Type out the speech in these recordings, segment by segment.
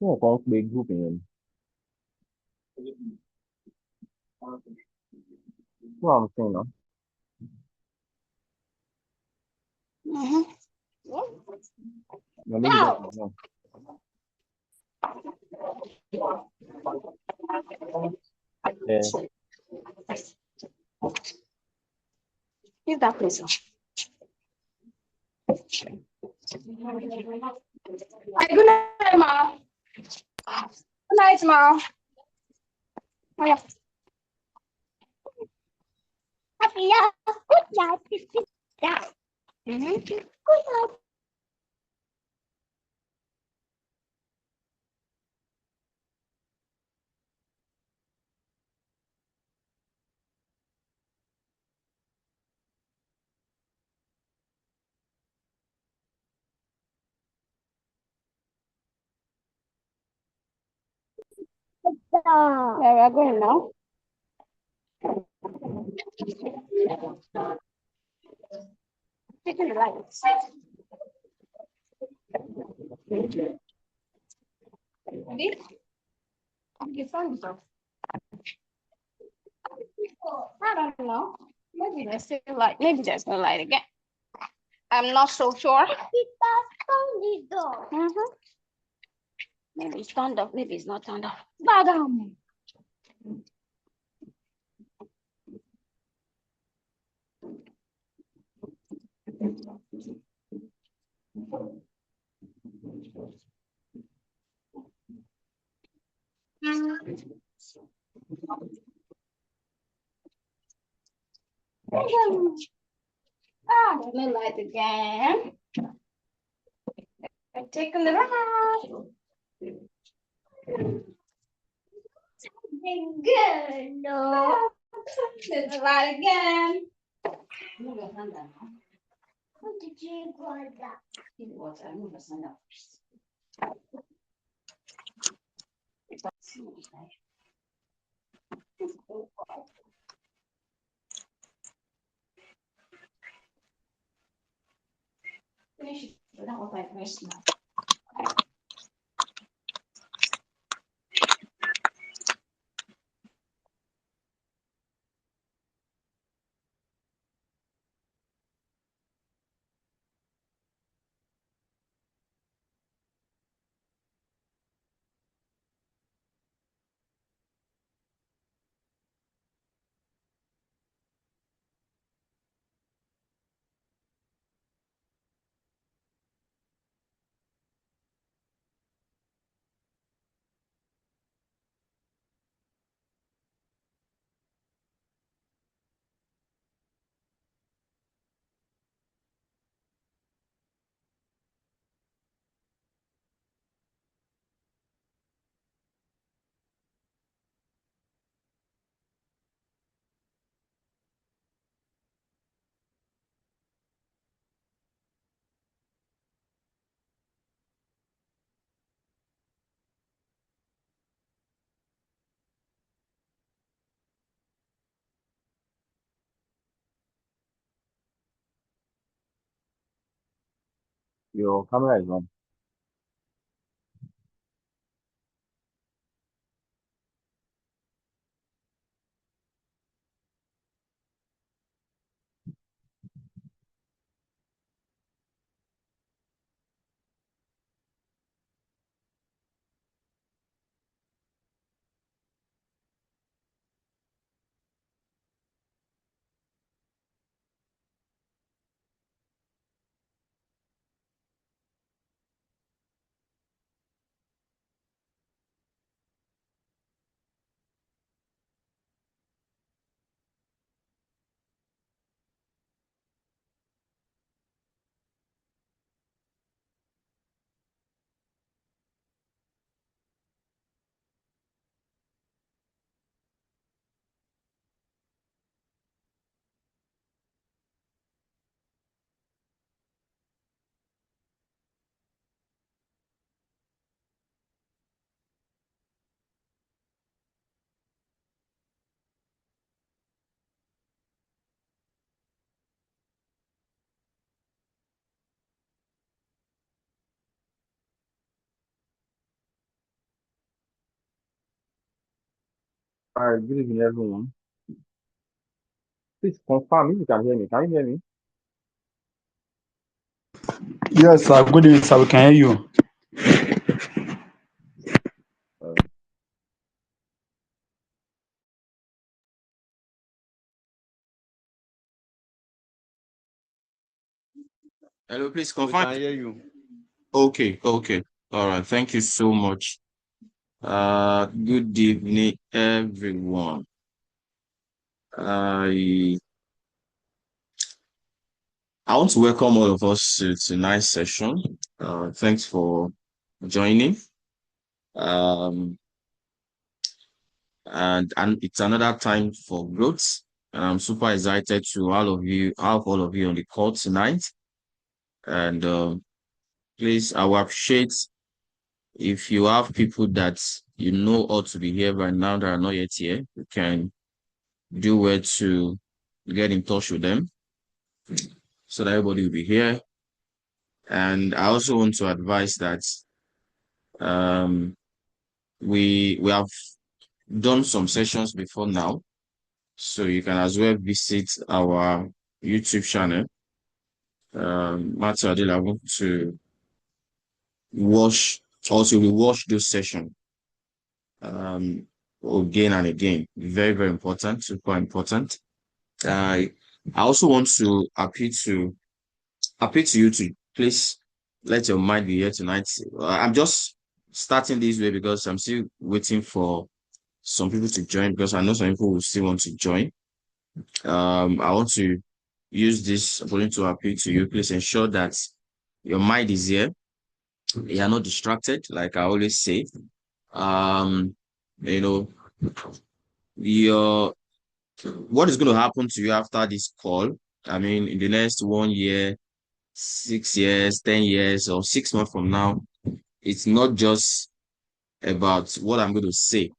Wọ́n kàn ń pe group yẹn ni. What I'm saying now. Mm-hmm. Yeah, maybe that's no. Yeah. Leave that place. Good night, Ma. Good night, Ma. Oh, yeah. Happy good night. Yeah. Mm-hmm. Good night. Yeah, we are going now. Taking the lights. Ready? Okay, fine. I don't know. Maybe there's still light. Maybe there's no light again. I'm not so sure. Mm-hmm. Maybe it's turned off. Maybe it's not turned off. Badam. Ah, there's no light again. I'm taking the ride. Good. No. There's the light again. Move your hand down. What did you go like that? Give it water. Move your hand up first. Finish it without what I first now. Your camera is on. All right, good evening, everyone. Please confirm if you can hear me. Can you hear me? Yes, sir. Good evening, sir. We can hear you. Uh, Hello, please We confirm. can hear you. Okay, okay. All right. Thank you so much. Good evening, everyone. I I want to welcome all of us to tonight's session. Thanks for joining. Um, and it's another time for growth. And I'm super excited to have all of you on the call tonight. And please, I will appreciate if you have people that you know ought to be here right now that are not yet here. You can do well to get in touch with them so that everybody will be here. And I also want to advise that um, we have done some sessions before now, so you can as well visit our YouTube channel, Matthew Adelabu, to watch also we watch those sessions um, again and again. Very, very important, super important. I I also want to appeal to you to please let your mind be here tonight. I'm just starting this way because I'm still waiting for some people to join because I know some people will still want to join. I want to use this opportunity to appeal to you. Please ensure that your mind is here. You are not distracted, like I always say. Um, you know, your what is going to happen to you after this call? I mean, in the next 1 year, 6 years, 10 years, or 6 months from now, it's not just about what I'm going to say.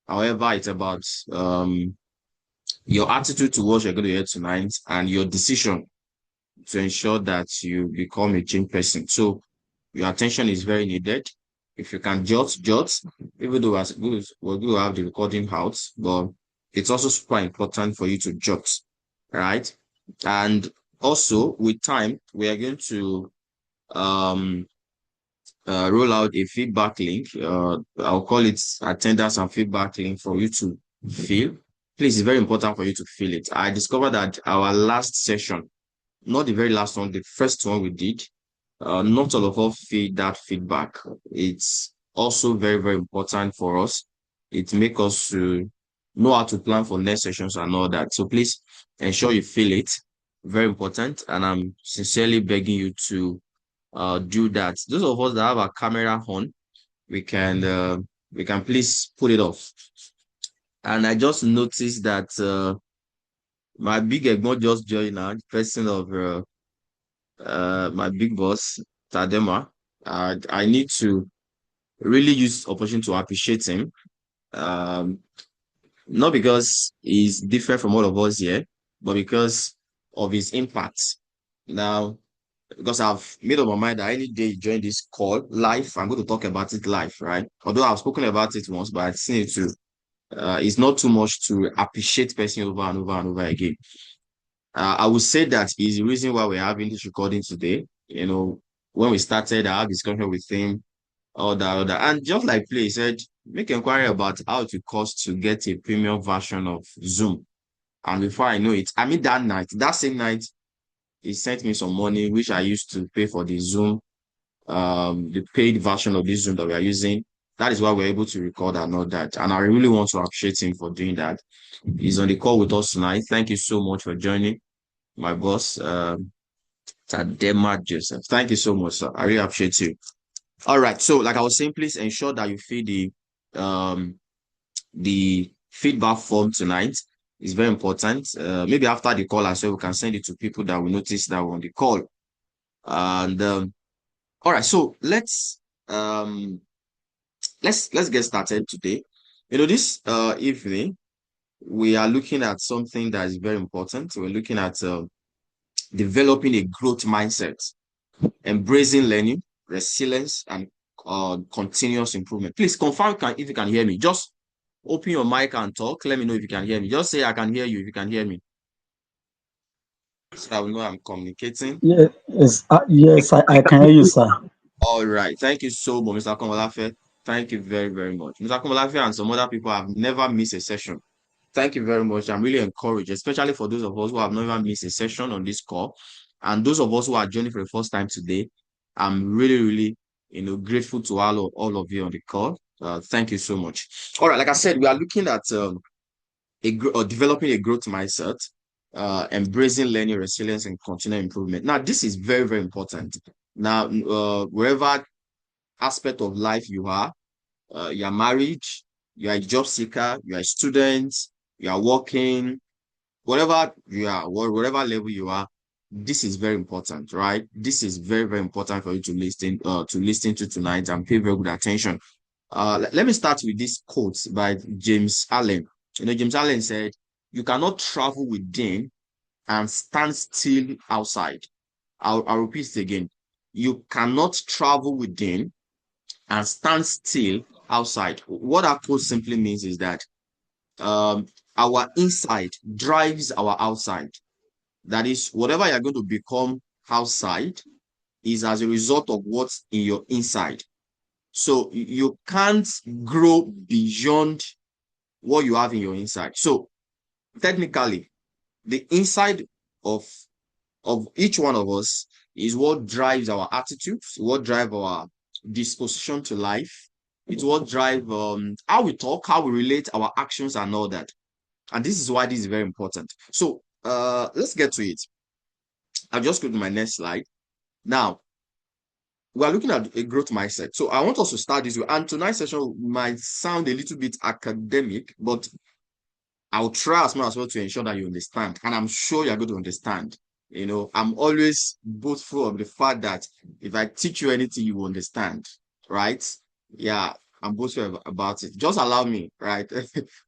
However, it's about your attitude to what you're going to hear tonight and your decision to ensure that you become a changed person. So your attention is very needed. If you can jot, even though we're going to have the recording out, but it's also super important for you to jot, right? And also with time, we are going to um roll out a feedback link. I'll call it attendance and feedback link for you to fill. Please, it's very important for you to fill it. I discovered that our last session, not the very last one, the first one we did, not all of us feed that feedback. It's also very, very important for us. It makes us to know how to plan for next sessions and all that. So please ensure you fill it. Very important. And I'm sincerely begging you to do that. Those of us that have a camera on, we can please put it off. And I just noticed that my big Egmont just joined now, the person of my big boss, Tadema. I need to really use opportunity to appreciate him. Um, not because he's different from all of us here, but because of his impact. Now, because I've made up my mind that any day you join this call live, I'm going to talk about it live, right? Although I've spoken about it once, but I just need to, it's not too much to appreciate person over and over and over again. I would say that is the reason why we're having this recording today. You know, when we started, I had discussion with him, all that. And just like Play said, make inquiry about how it costs to get a premium version of Zoom. And before I know it, I mean that same night, he sent me some money, which I used to pay for the Zoom, the paid version of this Zoom that we are using. That is why we're able to record and all that. And I really want to appreciate him for doing that. He's on the call with us tonight. Thank you so much for joining, my boss, Tadema Joseph. Thank you so much, sir. I really appreciate you. All right. So, like I was saying, please ensure that you fill the feedback form tonight. It's very important. Maybe after the call as well, we can send it to people that we notice that were on the call. And all right, so let's get started today. You know, this evening we are looking at something that is very important. We're looking at developing a growth mindset, embracing learning, resilience, and continuous improvement. Please confirm if you can hear me. Just open your mic and talk. Let me know if you can hear me. Just say I can hear you if you can hear me. So I will know I'm communicating. Yes, I can hear you, sir. All right. Thank you so much, Mr. Komolafe. Thank you very, very much. Mr. Komolafe and some other people have never missed a session. Thank you very much. I'm really encouraged, especially for those of us who have never missed a session on this call. And those of us who are joining for the first time today, I'm really, really, grateful to all of you on the call. Thank you so much. All right. Like I said, we are looking at developing a growth mindset, embracing learning, resilience, and continual improvement. Now, this is very, very important. Now, wherever aspect of life you are, you're married, you're a job seeker, you're a student, you are working, whatever you are, whatever level you are, this is very important, right? This is very, very important for you to listen to tonight and pay very good attention. Let me start with this quote by James Allen. James Allen said, "You cannot travel within and stand still outside." I'll repeat it again. You cannot travel within and stand still outside. What that quote simply means is that um, our inside drives our outside. That is, whatever you're going to become outside is as a result of what's in your inside. So you can't grow beyond what you have in your inside. So technically, the inside of each one of us is what drives our attitudes, what drives our disposition to life. It's what drives how we talk, how we relate, our actions, and all that. And this is why this is very important. So let's get to it. I'll just go to my next slide. Now, we are looking at a growth mindset. So I want us to start this way. And tonight's session might sound a little bit academic, but I'll try as much as well to ensure that you understand. And I'm sure you're going to understand. I'm always boastful of the fact that if I teach you anything, you will understand, right? Yeah, I'm boastful about it. Just allow me, right?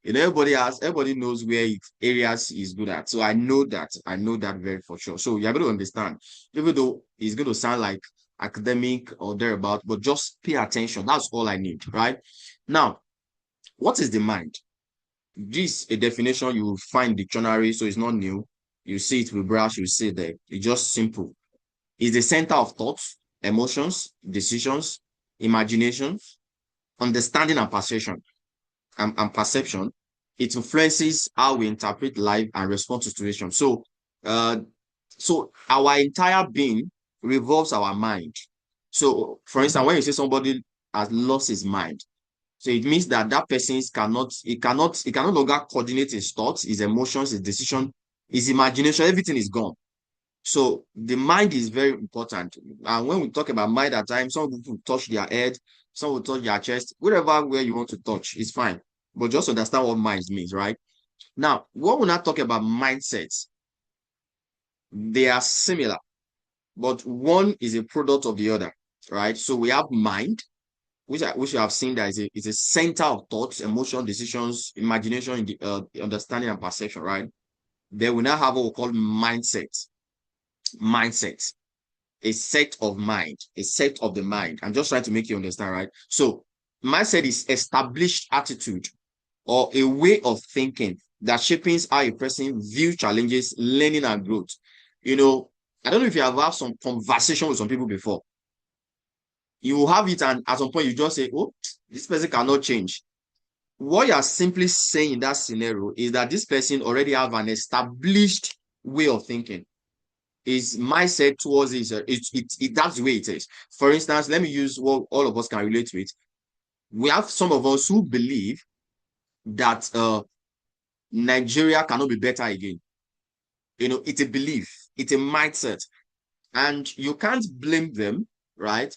Everybody knows where areas is good at. So I know that very for sure. So you're going to understand, even though it's going to sound like academic or thereabout, but just pay attention. That's all I need, right? Now, what is the mind? This a definition you will find dictionary, so it's not new. You see it with brush, you see it there. It's just simple. It's the center of thoughts, emotions, decisions, imaginations, understanding and perception. And perception. It influences how we interpret life and respond to situations. Uh, so our entire being revolves our mind. So, for instance, when you say somebody has lost his mind, so it means that that person he cannot longer coordinate his thoughts, his emotions, his decision, his imagination, everything is gone. So the mind is very important. And when we talk about mind at times, some people touch their head, some will touch their chest, wherever where you want to touch, it's fine. But just understand what mind means, right? Now, when we not talk about mindsets, they are similar, but one is a product of the other, right? So we have mind, which you have seen that is a center of thoughts, emotion, decisions, imagination, understanding and perception, right? Then we now have what we call mindset. Mindset, a set of mind, a set of the mind. I'm just trying to make you understand, right? So mindset is established attitude or a way of thinking that shapes how a person views challenges, learning and growth. I don't know if you have had some conversation with some people before. You will have it, and at some point you just say, "Oh, this person cannot change." What you are simply saying in that scenario is that this person already have an established way of thinking. His mindset towards that's the way it is. For instance, let me use what all of us can relate with. We have some of us who believe that Nigeria cannot be better again. It's a belief, it's a mindset, and you can't blame them, right?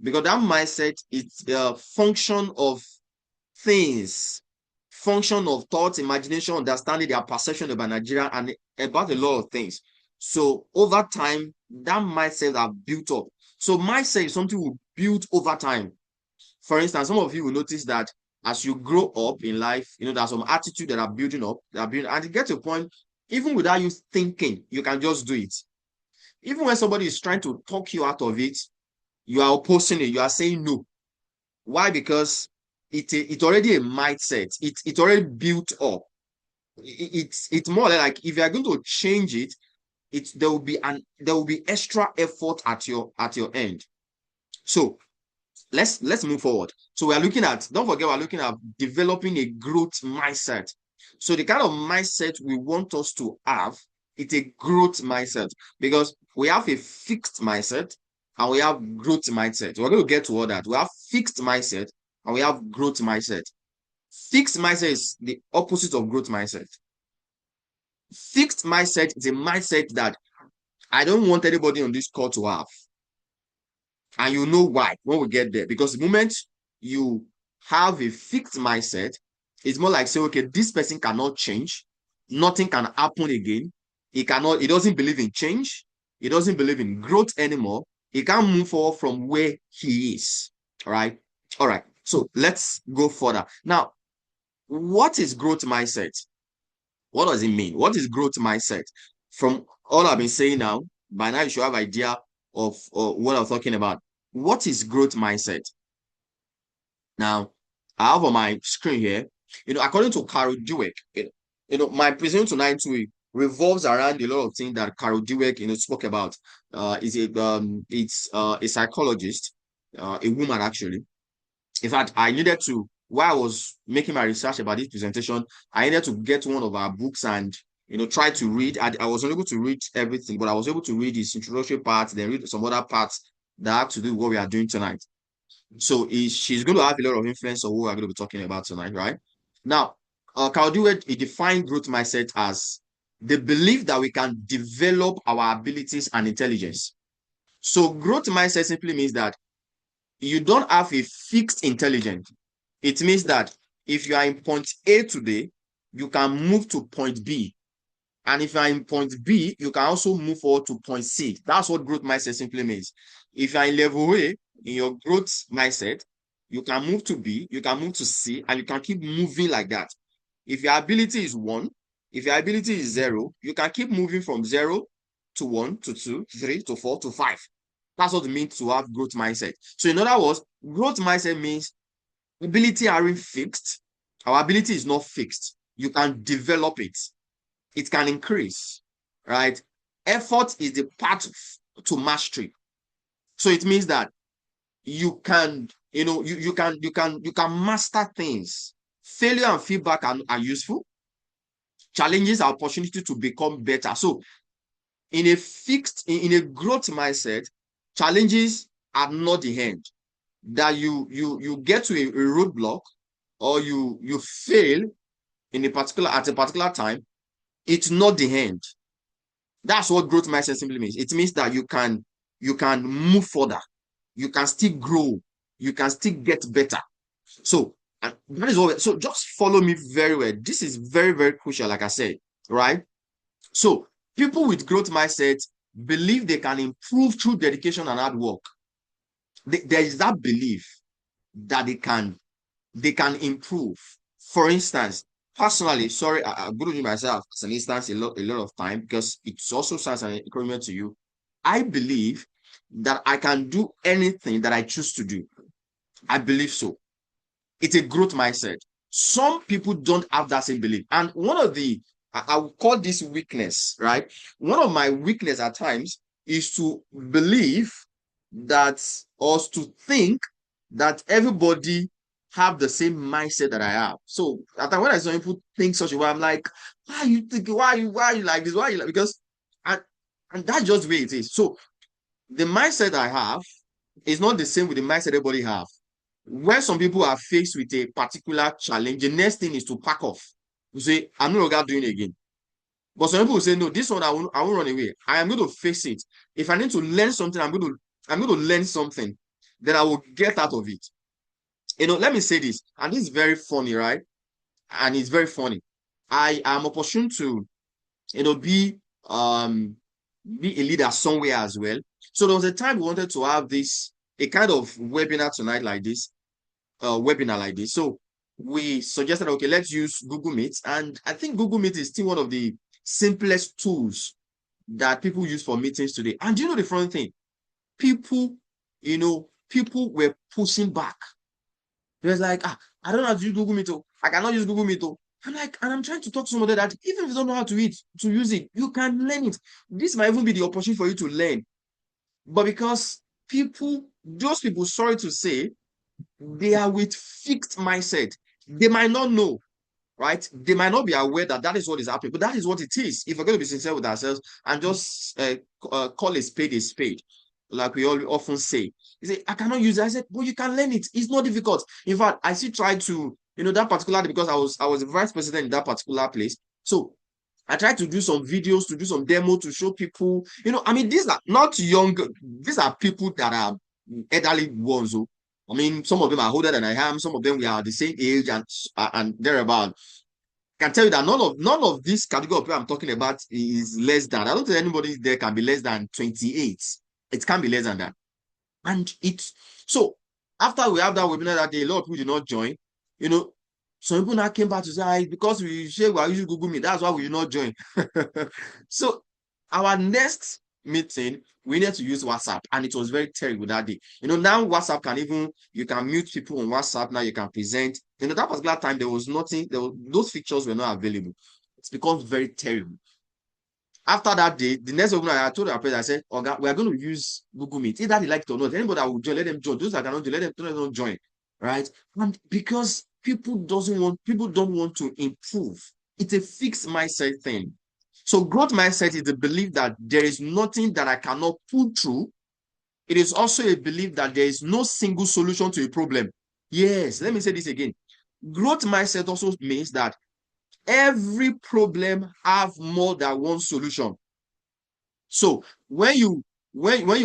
Because that mindset is a function of things, function of thoughts, imagination, understanding, their perception about Nigeria and about a lot of things. So over time, that mindset are built up. So mindset is something we build over time. For instance, some of you will notice that as you grow up in life, there's some attitude that are building up, and to get to a point, even without you thinking, you can just do it. Even when somebody is trying to talk you out of it, you are opposing it, you are saying no. Why? Because it's already a mindset. It's already built up. It's more like if you are going to change it, there will be extra effort at your end. So let's move forward. So we are looking at, don't forget, we're looking at developing a growth mindset. So the kind of mindset we want us to have, it's a growth mindset, because we have a fixed mindset and we have growth mindset. We're going to get to all that. We have fixed mindset and we have growth mindset. Fixed mindset is the opposite of growth mindset. Fixed mindset is a mindset that I don't want anybody on this call to have. And you know why when we get there. Because the moment you have a fixed mindset, it's more like say, okay, this person cannot change. Nothing can happen again. He doesn't believe in change. He doesn't believe in growth anymore. He can't move forward from where he is. All right. All right. So let's go further. Now, what is growth mindset? What does it mean? What is growth mindset? From all I've been saying now, by now you should have idea of what I'm talking about. What is growth mindset? Now, I have on my screen here, according to Carol Dweck, my presentation tonight too revolves around a lot of things that Carol Dweck, spoke about. It's a psychologist, a woman actually. In fact, while I was making my research about this presentation, I needed to get one of our books and try to read. I was unable to read everything, but I was able to read this introductory part, then read some other parts that have to do with what we are doing tonight. So she's going to have a lot of influence on what we're going to be talking about tonight, right? Now, Carl Dweck, he defined growth mindset as the belief that we can develop our abilities and intelligence. So growth mindset simply means that you don't have a fixed intelligence. It means that if you are in point A today, you can move to point B. And if you are in point B, you can also move forward to point C. That's what growth mindset simply means. If you are in level A, in your growth mindset, you can move to B, you can move to C, and you can keep moving like that. If your ability is 1, if your ability is 0, you can keep moving from 0 to 1 to 2, 3 to 4 to 5. That's what it means to have growth mindset. So in other words, growth mindset means ability aren't fixed. Our ability is not fixed. You can develop it. It can increase, right? Effort is the path to mastery. So it means that you can, you can master things. Failure and feedback are useful. Challenges are opportunity to become better. So in a growth mindset, challenges are not the end. That you get to a roadblock or you fail at a particular time, it's not the end. That's what growth mindset simply means. It means that you can move further, you can still grow, you can still get better. So that is all. So just follow me very well. This is very, very crucial, like I said, right? So people with growth mindset believe they can improve through dedication and hard work. There is that belief that they can improve. For instance, personally, sorry, I'm going to use myself as an instance a lot of time because it also sounds an encouragement to you. I believe that I can do anything that I choose to do. I believe so. It's a growth mindset. Some people don't have that same belief. And one of I would call this weakness, right? One of my weakness at times is to believe that, or to think that everybody have the same mindset that I have. So at when I saw people think such a way, I'm like, why are you thinking? Why are you like this? Why are you like? Because and that's just the way it is. So the mindset I have is not the same with the mindset everybody have. When some people are faced with a particular challenge, the next thing is to pack off. You say, I'm no longer doing it again. But some people will say, no, this one I won't run away. I am going to face it. If I need to learn something, I'm going to learn something. Then I will get out of it. Let me say this, and this is very funny, right? And it's very funny. I am opportune to, be a leader somewhere as well. So there was a time we wanted to have a kind of webinar tonight like this, webinar like this. So we suggested, okay, let's use Google Meet. And I think Google Meet is still one of the simplest tools that people use for meetings today. And do you know the funny thing? People were pushing back. He was like, I don't know how to use Google Meet. I cannot use Google Meet. I'm like, and I'm trying to talk to somebody that even if you don't know how to use it, you can learn it. This might even be the opportunity for you to learn. But because those people, sorry to say, they are with fixed mindset. They might not know, right? They might not be aware that that is what is happening, but that is what it is. If we're going to be sincere with ourselves and just call a spade, like we all often say, you say, I cannot use it. I said, well, you can learn it. It's not difficult. In fact, I still tried to, that particular, because I was the vice president in that particular place. So I tried to do some videos, to do some demo, to show people, I mean, these are not young, these are people that are elderly ones. I mean, some of them are older than I am. Some of them we are the same age and thereabout. I can tell you that none of this category of people I'm talking about is less than. I don't think anybody there can be less than 28. It can be less than that. And it's so after we have that webinar that day, a lot of people did not join. Some people now came back to say, because we say we are using Google Meet, that's why we did not join. So our next meeting, we need to use WhatsApp, and it was very terrible that day. Now WhatsApp you can mute people on WhatsApp. Now you can present. That particular time there was nothing. Those features were not available. It's become very terrible. After that day, the next webinar, I told our president, I said, "Okay, we are going to use Google Meet. Either they like it or not. Anybody that will join, let them join. Those that cannot join, let them join." Right? And because people don't want to improve. It's a fixed mindset thing. So growth mindset is the belief that there is nothing that I cannot pull through. It is also a belief that there is no single solution to a problem. Yes, let me say this again. Growth mindset also means that every problem have more than one solution. So when you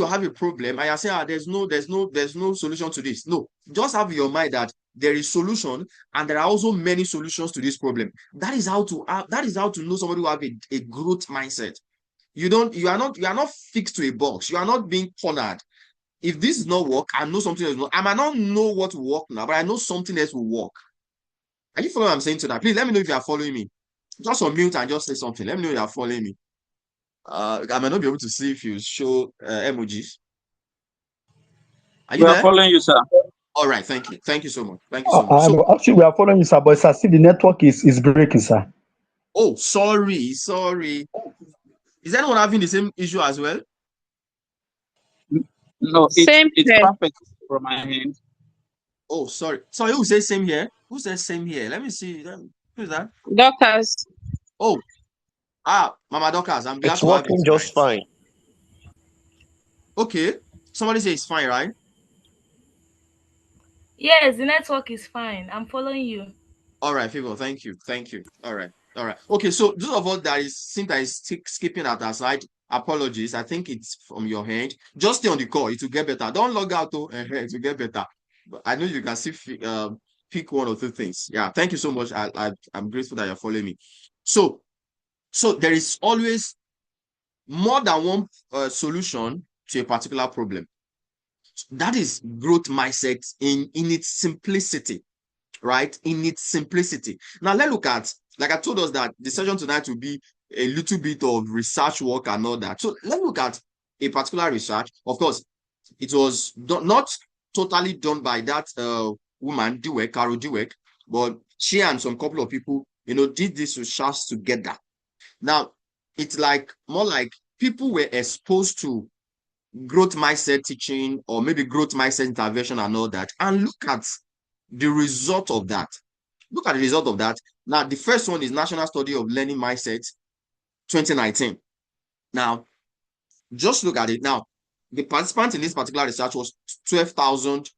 have a problem and you're saying, there's no solution to this. No, just have in your mind that there is solution and there are also many solutions to this problem. That is how to know somebody who have a growth mindset. You are not fixed to a box. You are not being cornered. If this does not work, I know something else. I might not know what will work now, but I know something else will work. Are you following what I'm saying to that? Please let me know if you are following me. Just unmute and just say something. Let me know if you are following me. I might not be able to see if you show emojis. Are you We are there? following you, sir. All right. Thank you. Thank you so much. Thank you so much. So actually, we are following you, sir. But sir, see, the network is breaking, sir. Oh, sorry. Is anyone having the same issue as well? No, it's here. perfect from my end. Oh, sorry. Sorry, who says same here? Who says same here? Let me see. Who's that? Doctors. Oh, Mama Docas, I'm glad It's to have you working tonight. just fine. Okay. Somebody say it's fine, right? Yes, the network is fine. I'm following you. All right, people. Thank you. All right. Okay, so those of us that is skipping at our side, apologies. I think it's from your hand. Just stay on the call. It will get better. Don't log out, though. It will get better. But I know you can see pick one or two things. Yeah, thank you so much. I'm grateful that you're following me. So there is always more than one solution to a particular problem. That is growth mindset in its simplicity. Right? In its simplicity. Now, let's look at, like I told us that the session tonight will be a little bit of research work and all that. So let's look at a particular research. Of course, it was not totally done by that woman, Carol Dweck, but she and some couple of people, did this research together. Now, it's more like people were exposed to growth mindset teaching or maybe growth mindset intervention and all that, and look at the result of that. Look at the result of that. Now, the first one is National Study of Learning Mindset 2019. Now, just look at it. Now, the participants in this particular research was 12,000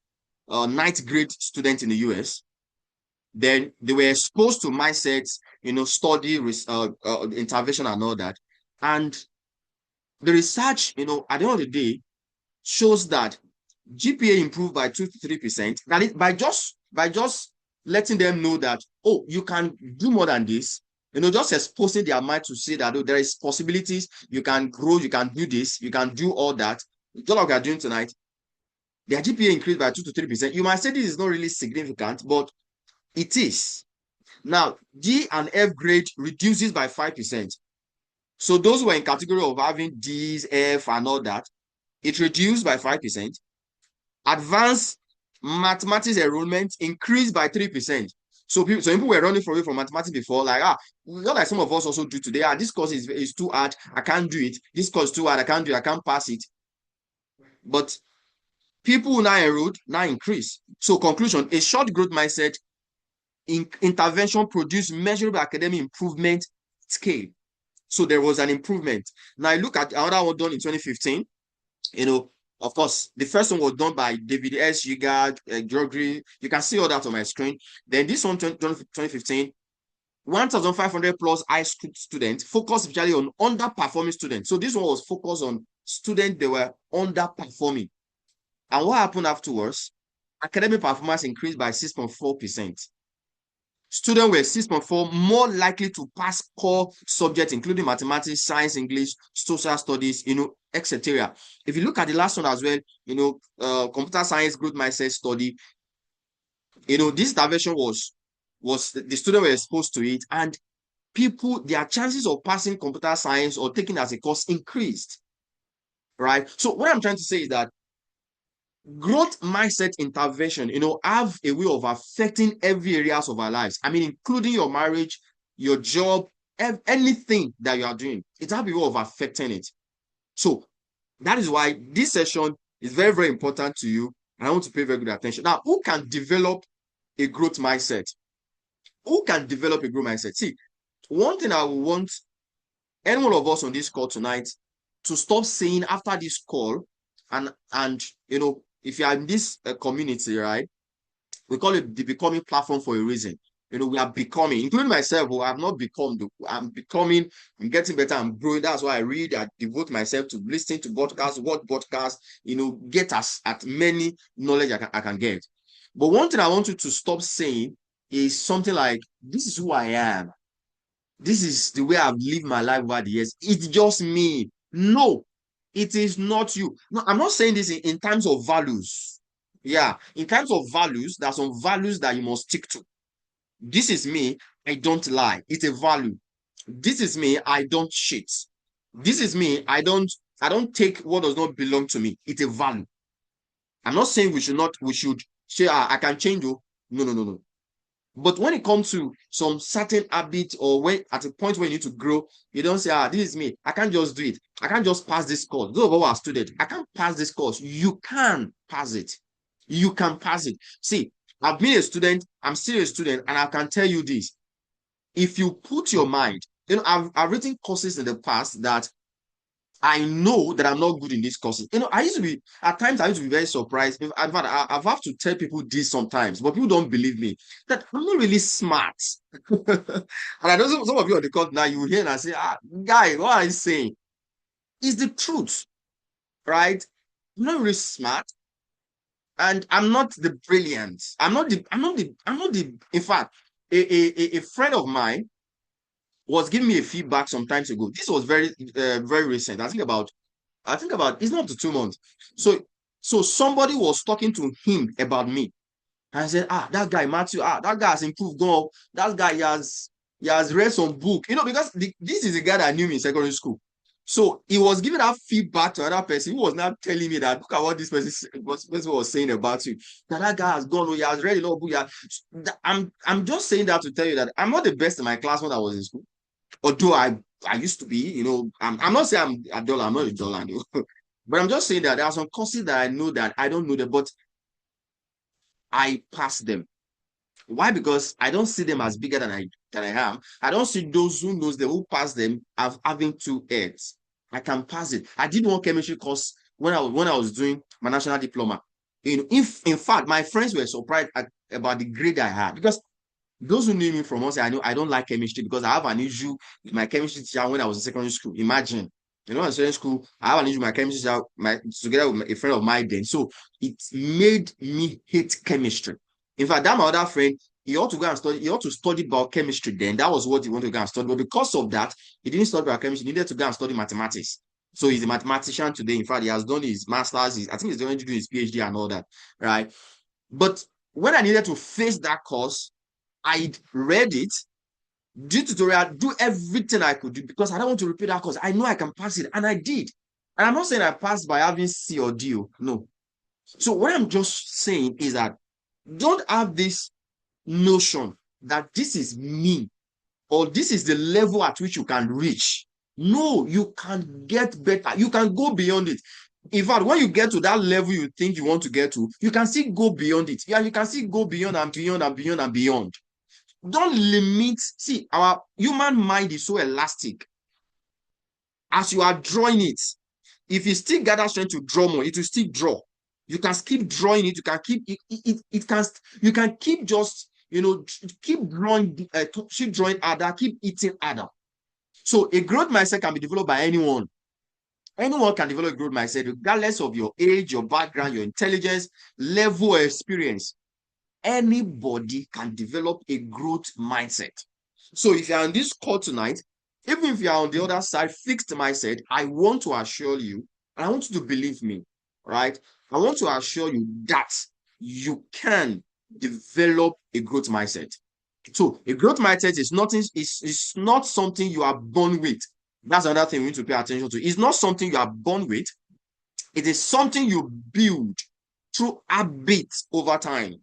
ninth grade students in the US. Then they were exposed to mindsets, study, intervention and all that. And the research, at the end of the day, shows that GPA improved by 2 to 3%. That is by just letting them know that, oh, you can do more than this. Just exposing their mind to say that, oh, there is possibilities, you can grow, you can do this, you can do all that. Just like we are doing tonight. Their GPA increased by 2 to 3%. You might say this is not really significant, but it is. Now, D and F grade reduces by 5%. So those who are in category of having D's, F, and all that, it reduced by 5%. Advanced mathematics enrollment increased by 3%. So people were running away from mathematics before, like, not like some of us also do today. This course is too hard, I can't do it. This course is too hard, I can't do it, I can't pass it. But people now enrolled, now increase. So conclusion, a short growth mindset intervention produced measurable academic improvement scale. So there was an improvement. Now I look at another one done in 2015. Of course, the first one was done by David S. Yigard, Gregory. You can see all that on my screen. Then this one, 2015, 1,500 plus high school students, focused especially on underperforming students. So this one was focused on students that were underperforming. And what happened afterwards? Academic performance increased by 6.4%. Students were 6.4 more likely to pass core subjects, including mathematics, science, English, social studies, etc. If you look at the last one as well, computer science growth mindset study, this intervention was the students were exposed to it, and their chances of passing computer science or taking as a course increased, right? So what I'm trying to say is that growth mindset intervention, have a way of affecting every areas of our lives. I mean, including your marriage, your job, anything that you are doing. It has a way of affecting it. So that is why this session is very, very important to you. And I want to pay very good attention. Now, who can develop a growth mindset? Who can develop a growth mindset? See, one thing I want any one of us on this call tonight to stop saying after this call, and if you are in this community, right, we call it the becoming platform for a reason. We are becoming, including myself, who I have not become. I'm becoming, I'm getting better, I'm growing. That's why I read, I devote myself to listening to podcasts, watch podcasts, get at many knowledge I can get. But one thing I want you to stop saying is something like, this is who I am. This is the way I've lived my life over the years. It's just me. No, it is not you. No, I'm not saying this in terms of values. Yeah, in terms of values, there are some values that you must stick to. This is me. I don't lie. It's a value. This is me. I don't cheat. This is me. I don't take what does not belong to me. It's a value. I'm not saying we should say, I can change you. No. But when it comes to some certain habit, or when at a point where you need to grow, you don't say, this is me. I can't just do it. I can't just pass this course. Those of us who are students, I can't pass this course. You can pass it. You can pass it. See, I've been a student. I'm still a student. And I can tell you this. If you put your mind, I've written courses in the past that I know that I'm not good in these courses. At times I used to be very surprised. I've have to tell people this sometimes, but people don't believe me that I'm not really smart. And I know some of you on the court now, you hear and say, guy, what are you saying? It's the truth, right? I'm not really smart, and I'm not the brilliant. In fact, a friend of mine was giving me a feedback some time ago. This was very, very recent. I think about it's not up to 2 months. So somebody was talking to him about me. And I said, that guy, Matthew, that guy has improved. Go, that guy he has read some book. Because this is a guy that knew me in secondary school. So he was giving that feedback to another person who was now telling me that, look at what this person was saying about you. That guy has gone, he has read a lot of books. I'm just saying that to tell you that I'm not the best in my class when I was in school. Although I used to be, I'm not saying I'm a dollar, I'm not a dollar, but I'm just saying that there are some courses that I know that I don't know them, but I pass them. Why? Because I don't see them as bigger than I am. I don't see those who knows them, who pass them, as having 2 heads. I can pass it. I did one chemistry course when I was doing my national diploma. If in fact my friends were surprised about the grade I had, because those who knew me from us, I know I don't like chemistry because I have an issue with my chemistry teacher when I was in secondary school. Imagine, in secondary school, I have an issue with my chemistry teacher, together with a friend of mine then. So it made me hate chemistry. In fact, that my other friend, he ought to go and study. He ought to study biochemistry then. That was what he wanted to go and study. But because of that, he didn't study biochemistry. He needed to go and study mathematics. So he's a mathematician today. In fact, he has done his master's. I think he's going to do his PhD and all that, right? But when I needed to face that course, I read it, do tutorial, do everything I could do because I don't want to repeat that course. I know I can pass it, and I did. And I'm not saying I passed by having C or D. No. So what I'm just saying is that don't have this notion that this is me or this is the level at which you can reach. No, you can get better. You can go beyond it. In fact, when you get to that level you think you want to get to, you can still go beyond it. Yeah, you can still go beyond and beyond and beyond and beyond. Don't limit. See, our human mind is so elastic. As you are drawing it, if you still gather strength to draw more, it will still draw. You can keep drawing it. You can keep it can you can keep just keep drawing keep drawing harder, keep eating harder. So a growth mindset can be developed by anyone. Anyone can develop a growth mindset regardless of your age, your background, your intelligence, level of experience. Anybody can develop a growth mindset. So if you're on this call tonight, even if you're on the other side, fixed mindset, I want to assure you, and I want you to believe me, right? I want to assure you that you can develop a growth mindset. So a growth mindset is nothing, is not something you are born with. That's another thing we need to pay attention to. It's not something you are born with. It is something you build through habits over time.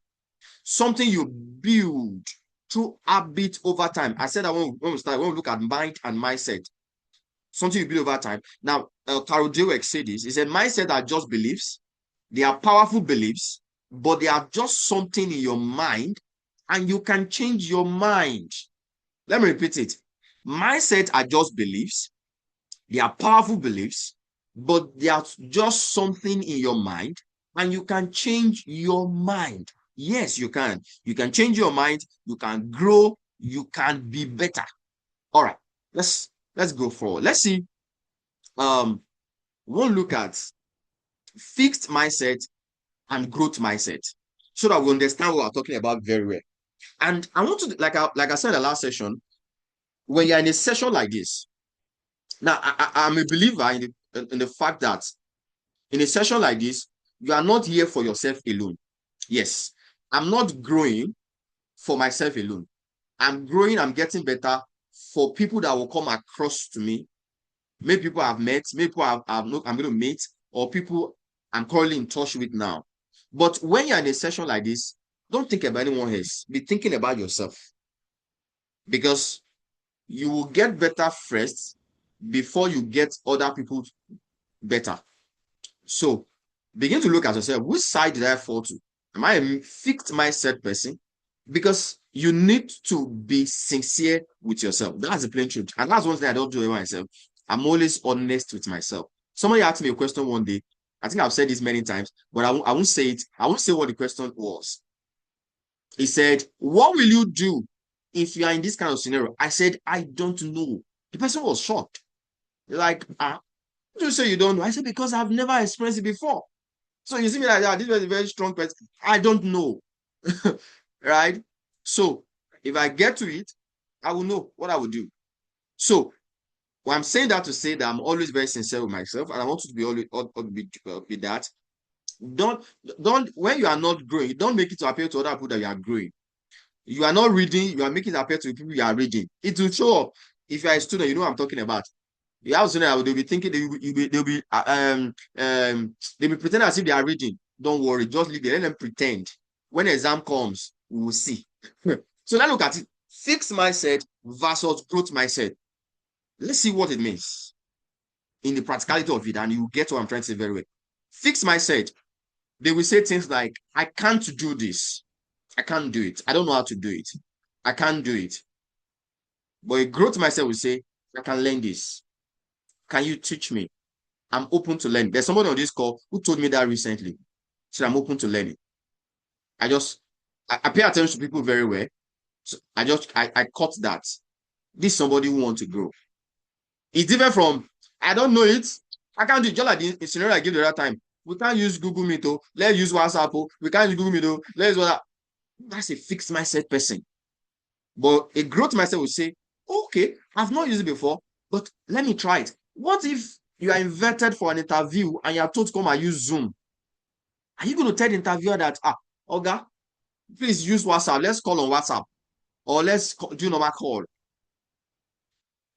Something you build through habit over time. I said that when we look at mind and mindset, something you build over time. Now, Carol Dweck said this. He said, mindset are just beliefs. They are powerful beliefs, but they are just something in your mind, and you can change your mind. Let me repeat it. Mindset are just beliefs. They are powerful beliefs, but they are just something in your mind, and you can change your mind. Yes, you can. You can change your mind. You can grow. You can be better. All right. Let's go forward. Let's see. We'll look at fixed mindset and growth mindset so that we understand what we're talking about very well. And I want to, like I said in the last session, when you're in a session like this, now I'm a believer in the fact that in a session like this, you are not here for yourself alone. Yes, I'm not growing for myself alone. I'm growing, I'm getting better for people that will come across to me. Maybe people I've met, maybe people I'm going to meet, or people I'm currently in touch with now. But when you're in a session like this, don't think about anyone else. Be thinking about yourself, because you will get better first before you get other people better. So begin to look at yourself. Which side did I fall to? Am I a fixed mindset person? Because you need to be sincere with yourself. That's the plain truth. And that's one thing I don't do with myself. I'm always honest with myself. Somebody asked me a question one day. I think I've said this many times, but I won't say it. I won't say what the question was. He said, what will you do if you are in this kind of scenario? I said, I don't know. The person was shocked. Like, you say you don't know? I said, because I've never experienced it before. So you see me like that. This was a very strong person. I don't know. Right? So if I get to it, I will know what I will do. So well, I'm saying that to say that I'm always very sincere with myself, and I want you to be always be that. Don't when you are not growing, don't make it to appear to other people that you are growing. You are not reading, you are making it appear to the people you are reading. It will show up. If you are a student, you know what I'm talking about. You have students, they'll be thinking they'll be pretending as if they are reading. Don't worry, just leave it. Let them pretend. When the exam comes, we will see. So now look at it. Fixed mindset versus growth mindset. Let's see what it means in the practicality of it, and you get what I'm trying to say very well. Fixed mindset, they will say things like, I can't do this. I can't do it. I don't know how to do it. I can't do it. But a growth mindset will say, I can learn this. Can you teach me? I'm open to learn. There's somebody on this call who told me that recently. Said I'm open to learning. I pay attention to people very well. So I caught that. This is somebody who wants to grow. It's different from I don't know it. I can't do it. Just like the scenario I gave the other time. We can't use Google Meet. Let's use WhatsApp. We can't use Google Meet. Let's use that. That's a fixed mindset person. But a growth mindset will say, okay, I've not used it before, but let me try it. What if you are invited for an interview and you are told to come and use Zoom? Are you going to tell the interviewer that, Oga, please use WhatsApp. Let's call on WhatsApp. Or let's do normal call.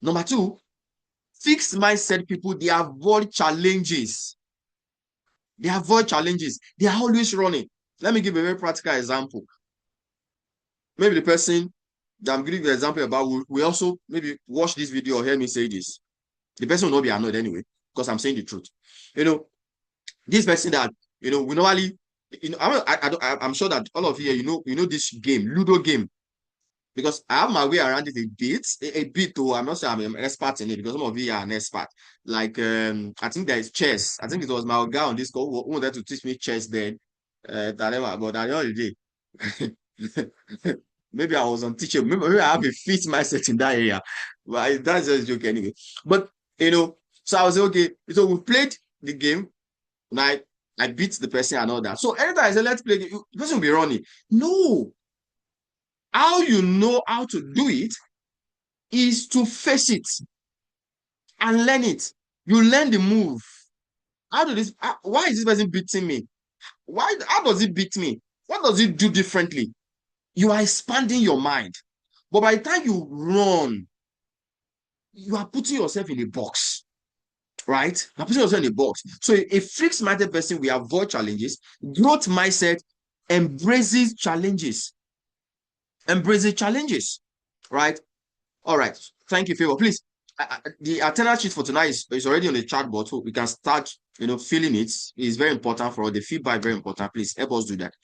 Number two, fixed mindset people, they avoid challenges. They avoid challenges. They are always running. Let me give a very practical example. Maybe the person that I'm giving you an example about will also maybe watch this video or hear me say this. The person will not be annoyed anyway, because I'm saying the truth. This person that we normally, I'm sure that all of you this game, Ludo game, because I have my way around it a bit though. I'm not saying I'm an expert in it, because some of you are an expert. Like I think there is chess. I think it was my guy on this call who wanted to teach me chess then. But at the end of the day, maybe I was unteachable. Maybe I have a fit mindset in that area. But that's just a joke anyway. But so I was like, okay. So we played the game, and I beat the person and all that. So anytime I say let's play, the person will be running. No, how you know how to do it is to face it and learn it. You learn the move. Why is this person beating me? How does it beat me? What does it do differently? You are expanding your mind. But by the time you run, you are putting yourself in a box, right? You're putting yourself in a box. So a fixed minded person will avoid challenges. Growth mindset embraces challenges. Embraces challenges, right? All right. Thank you, Favor. Please, the attendance sheet for tonight is already on the chat board, so we can start, filling it. It's very important for us. The feedback very important. Please help us do that.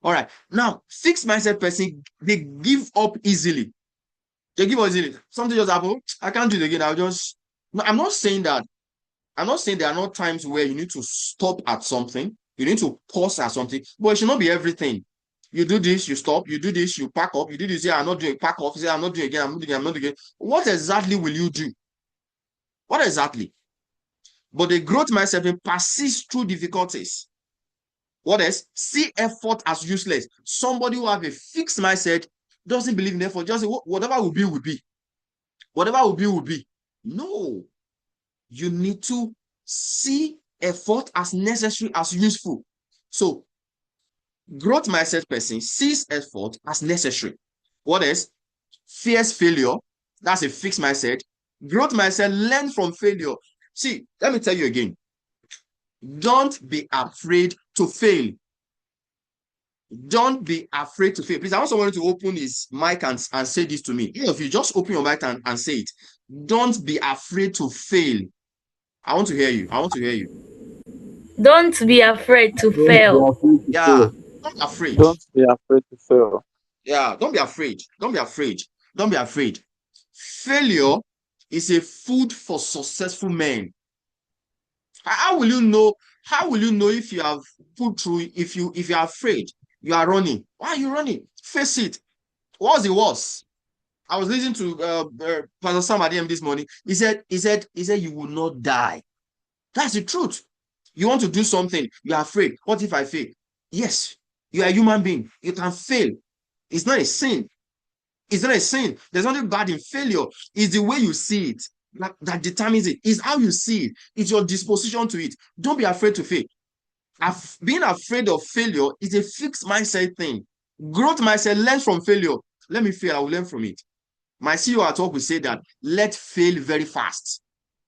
All right. Now, fixed mindset person, they give up easily. They give up easily. Something just happened. I can't do it again. No, I'm not saying that. I'm not saying there are not times where you need to stop at something. You need to pause at something, but it should not be everything. You do this, you stop. You do this, you pack up. You do this, yeah, I'm not doing pack off. You say, I'm not doing again. I'm not doing again. What exactly will you do? What exactly? But the growth mindset will persist through difficulties. What else? See effort as useless. Somebody who have a fixed mindset doesn't believe in effort. Just say, whatever will be, will be. Whatever will be, will be. No. You need to see effort as necessary, as useful. So, growth mindset person sees effort as necessary. What else? Fears failure. That's a fixed mindset. Growth mindset learn from failure. See, let me tell you again. Don't be afraid to fail. Don't be afraid to fail. Please, I want someone to open his mic and say this to me. If you just open your mic and say it. Don't be afraid to fail. I want to hear you. I want to hear you. Don't be afraid to Don't be fail. afraid to Yeah, fail. don't be afraid. Don't be afraid to fail. Yeah, don't be afraid. Don't be afraid. Don't be afraid. Failure is a food for successful men. How will you know? How will you know if you have put through? If you are afraid, you are running. Why are you running? Face it. What's the worst? I was listening to Pastor Sam Adem this morning. He said, you will not die. That's the truth. You want to do something, you are afraid. What if I fail? Yes, you are a human being. You can fail. It's not a sin. It's not a sin. There's nothing bad in failure. It's the way you see it that determines it. It's how you see it. It's your disposition to it. Don't be afraid to fail. Being afraid of failure is a fixed mindset thing. Growth mindset learns from failure. Let me fail, I will learn from it. My CEO at work will say that, let's fail very fast.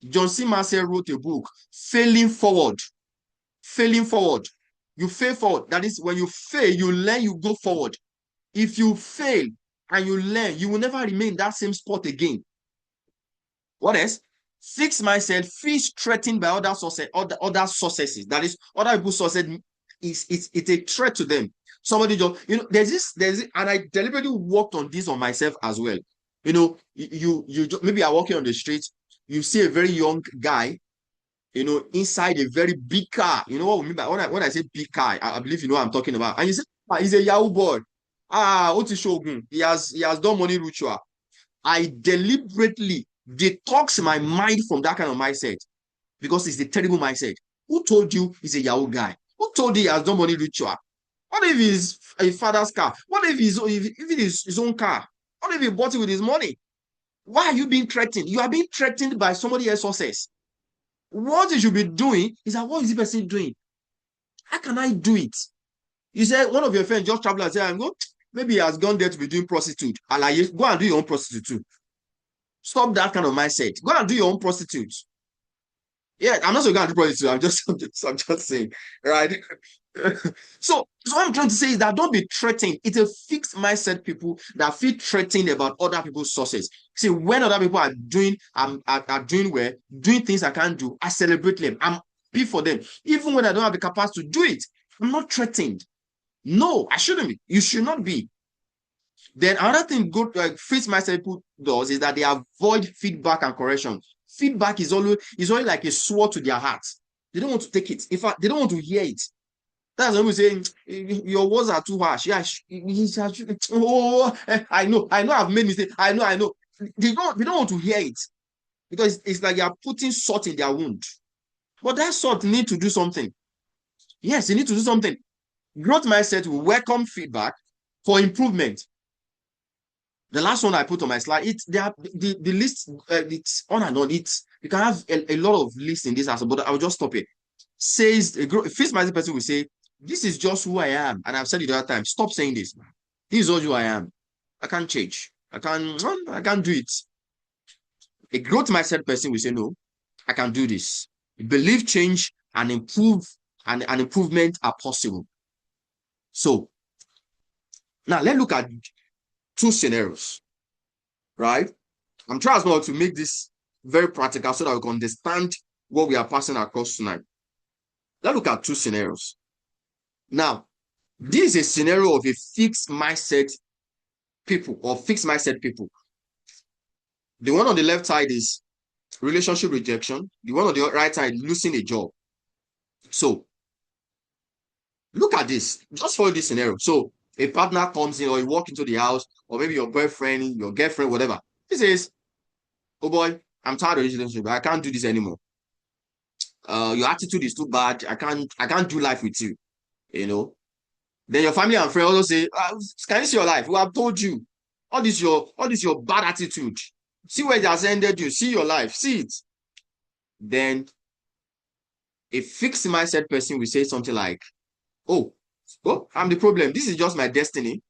John C. Marcel wrote a book, Failing Forward. Failing forward. You fail forward. That is, when you fail, you learn, you go forward. If you fail and you learn, you will never remain in that same spot again. What else? Fixed mindset feels threatened by other successes. That is, other people's success it's a threat to them. Somebody just, there's this, and I deliberately worked on this on myself as well. You maybe are walking on the street, you see a very young guy, inside a very big car. You know what we mean by when I say big car, I believe you know what I'm talking about. And you say, he's a Yahoo boy. Oti Shogun. He has done money ritual. I deliberately detox my mind from that kind of mindset because it's a terrible mindset. Who told you he's a Yahoo guy? Who told you he has done money ritual? What if it's a father's car? What if it is his own car? What if he bought it with his money? Why are you being threatened? You are being threatened by somebody else's success. What you should be doing is that, what is the person doing? How can I do it? You said one of your friends just traveled and said, maybe he has gone there to be doing prostitute. Go and do your own prostitute too. Stop that kind of mindset. Go and do your own prostitute. Yeah, I'm not so going to do too. I'm just saying, right? So what I'm trying to say is that don't be threatened. It's a fixed mindset people that feel threatened about other people's sources. See, when other people are doing are doing well, doing things I can't do, I celebrate them. I'm happy for them, even when I don't have the capacity to do it. I'm not threatened. No, I shouldn't be. You should not be. Then another thing good fixed mindset people does is that they avoid feedback and correction. Feedback is always like a sword to their heart. They don't want to take it. In fact, they don't want to hear it. That's when we say your words are too harsh. Yeah, oh, I know, I've made mistakes. I know. They don't want to hear it because it's like you're putting salt in their wound. But that salt need to do something. Yes, you need to do something. Growth mindset will welcome feedback for improvement. The last one I put on my slide, the list, it's on and on. You can have a lot of lists in this answer, but I'll just stop it. Says a fixed minded person will say, "This is just who I am," and I've said it the other time. Stop saying this. This is just who I am. I can't change. I can't do it. A growth mindset person will say, "No, I can do this." Believe change and and improvement are possible. So now let's look at two scenarios, right? I'm trying as well to make this very practical so that we can understand what we are passing across tonight. Let's look at two scenarios. Now, this is a scenario of a fixed mindset people or fixed mindset people. The one on the left side is relationship rejection. The one on the right side, losing a job. So, look at this. Just follow this scenario. So, a partner comes in or you walk into the house or maybe your boyfriend, your girlfriend, whatever. He says, "Oh boy, I'm tired of this relationship. I can't do this anymore. Your attitude is too bad. I can't do life with you. You know." Then your family and friends also say, "Can you see your life? We have told you. All this your bad attitude. See where it has ended you. See your life. See it." Then a fixed mindset person will say something like, "Oh, I'm the problem. This is just my destiny.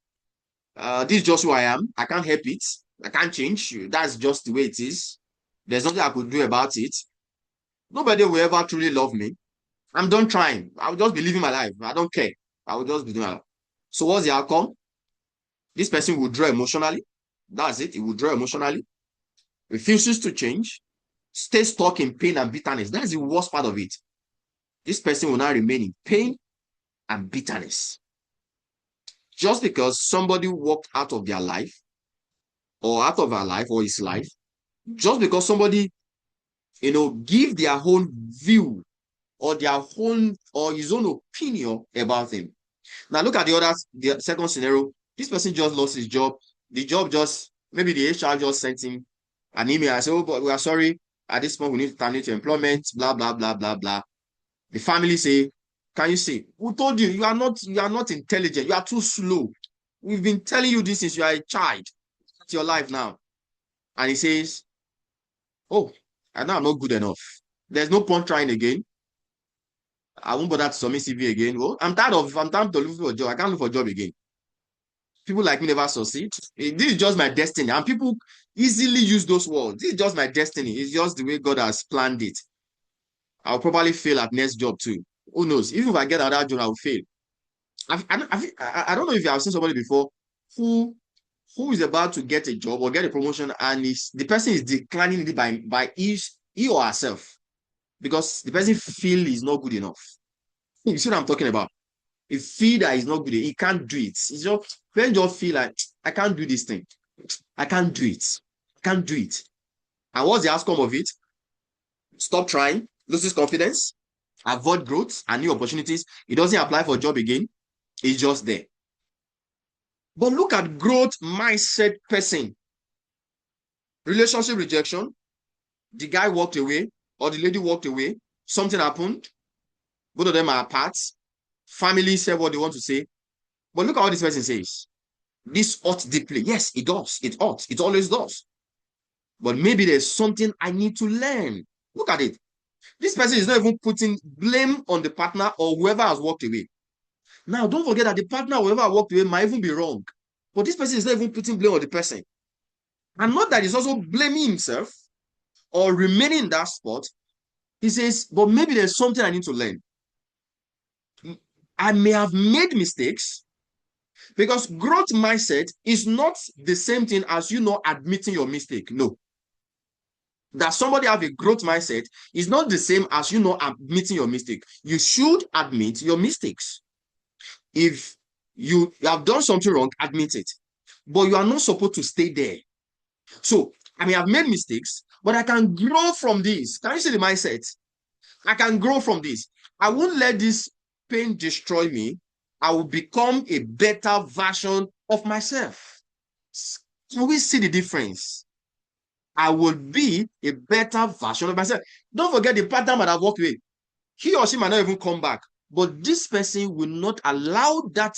This is just who I am. I can't help it. I can't change. That's just the way it is. There's nothing I could do about it. Nobody will ever truly love me. I'm done trying. I'll just be living my life. I don't care. I will just be doing my life." So what's the outcome? This person will draw emotionally. That's it. He will draw emotionally, refuses to change, stays stuck in pain and bitterness. That's the worst part of it. This person will now remain in pain and bitterness. Just because somebody walked out of their life or out of her life or his life, just because somebody, give their own view or their own or his own opinion about him. Now look at the second scenario. This person just lost his job. The job maybe the HR just sent him an email and said, "Oh, but we are sorry. At this point, we need to terminate your employment, blah, blah, blah, blah, blah." The family say, "Can you see? We told you, you are not intelligent. You are too slow. We've been telling you this since you are a child. It's your life now." And he says, "Oh, I know I'm not good enough. There's no point trying again. I won't bother to submit CV again. Well, I'm tired to look for a job. I can't look for a job again. People like me never succeed. This is just my destiny." And people easily use those words. This is just my destiny. It's just the way God has planned it. I'll probably fail at next job too. Who knows? Even if I get another job, I'll fail. I don't know if you have seen somebody before who who is about to get a job or get a promotion and the person is declining it by he or herself because the person feel is not good enough. You see what I'm talking about? He feel that he's not good, he can't do it. It's just when just feel like I can't do this thing. I can't do it. I can't do it. And what's the outcome of it? Stop trying, loses confidence, avoid growth and new opportunities. He doesn't apply for a job again. He's just there. But look at growth mindset person. Relationship rejection. The guy walked away or the lady walked away. Something happened. Both of them are apart. Family said what they want to say. But look at what this person says. This hurts deeply. Yes, it does. It hurts. It always does. But maybe there's something I need to learn. Look at it. This person is not even putting blame on the partner or whoever has walked away. Now, don't forget that the partner or whoever walked away might even be wrong. But this person is not even putting blame on the person. And not that he's also blaming himself or remaining in that spot. He says, but maybe there's something I need to learn. I may have made mistakes, because growth mindset is not the same thing as admitting your mistake. No. That somebody have a growth mindset is not the same as admitting your mistake. You should admit your mistakes. If you have done something wrong, admit it. But you are not supposed to stay there. So I may have made mistakes, but I can grow from this. Can you see the mindset? I can grow from this. I won't let this pain destroy me. I will become a better version of myself. Can we see the difference? I will be a better version of myself. Don't forget the pattern that I've walked away. He or she might not even come back, but this person will not allow that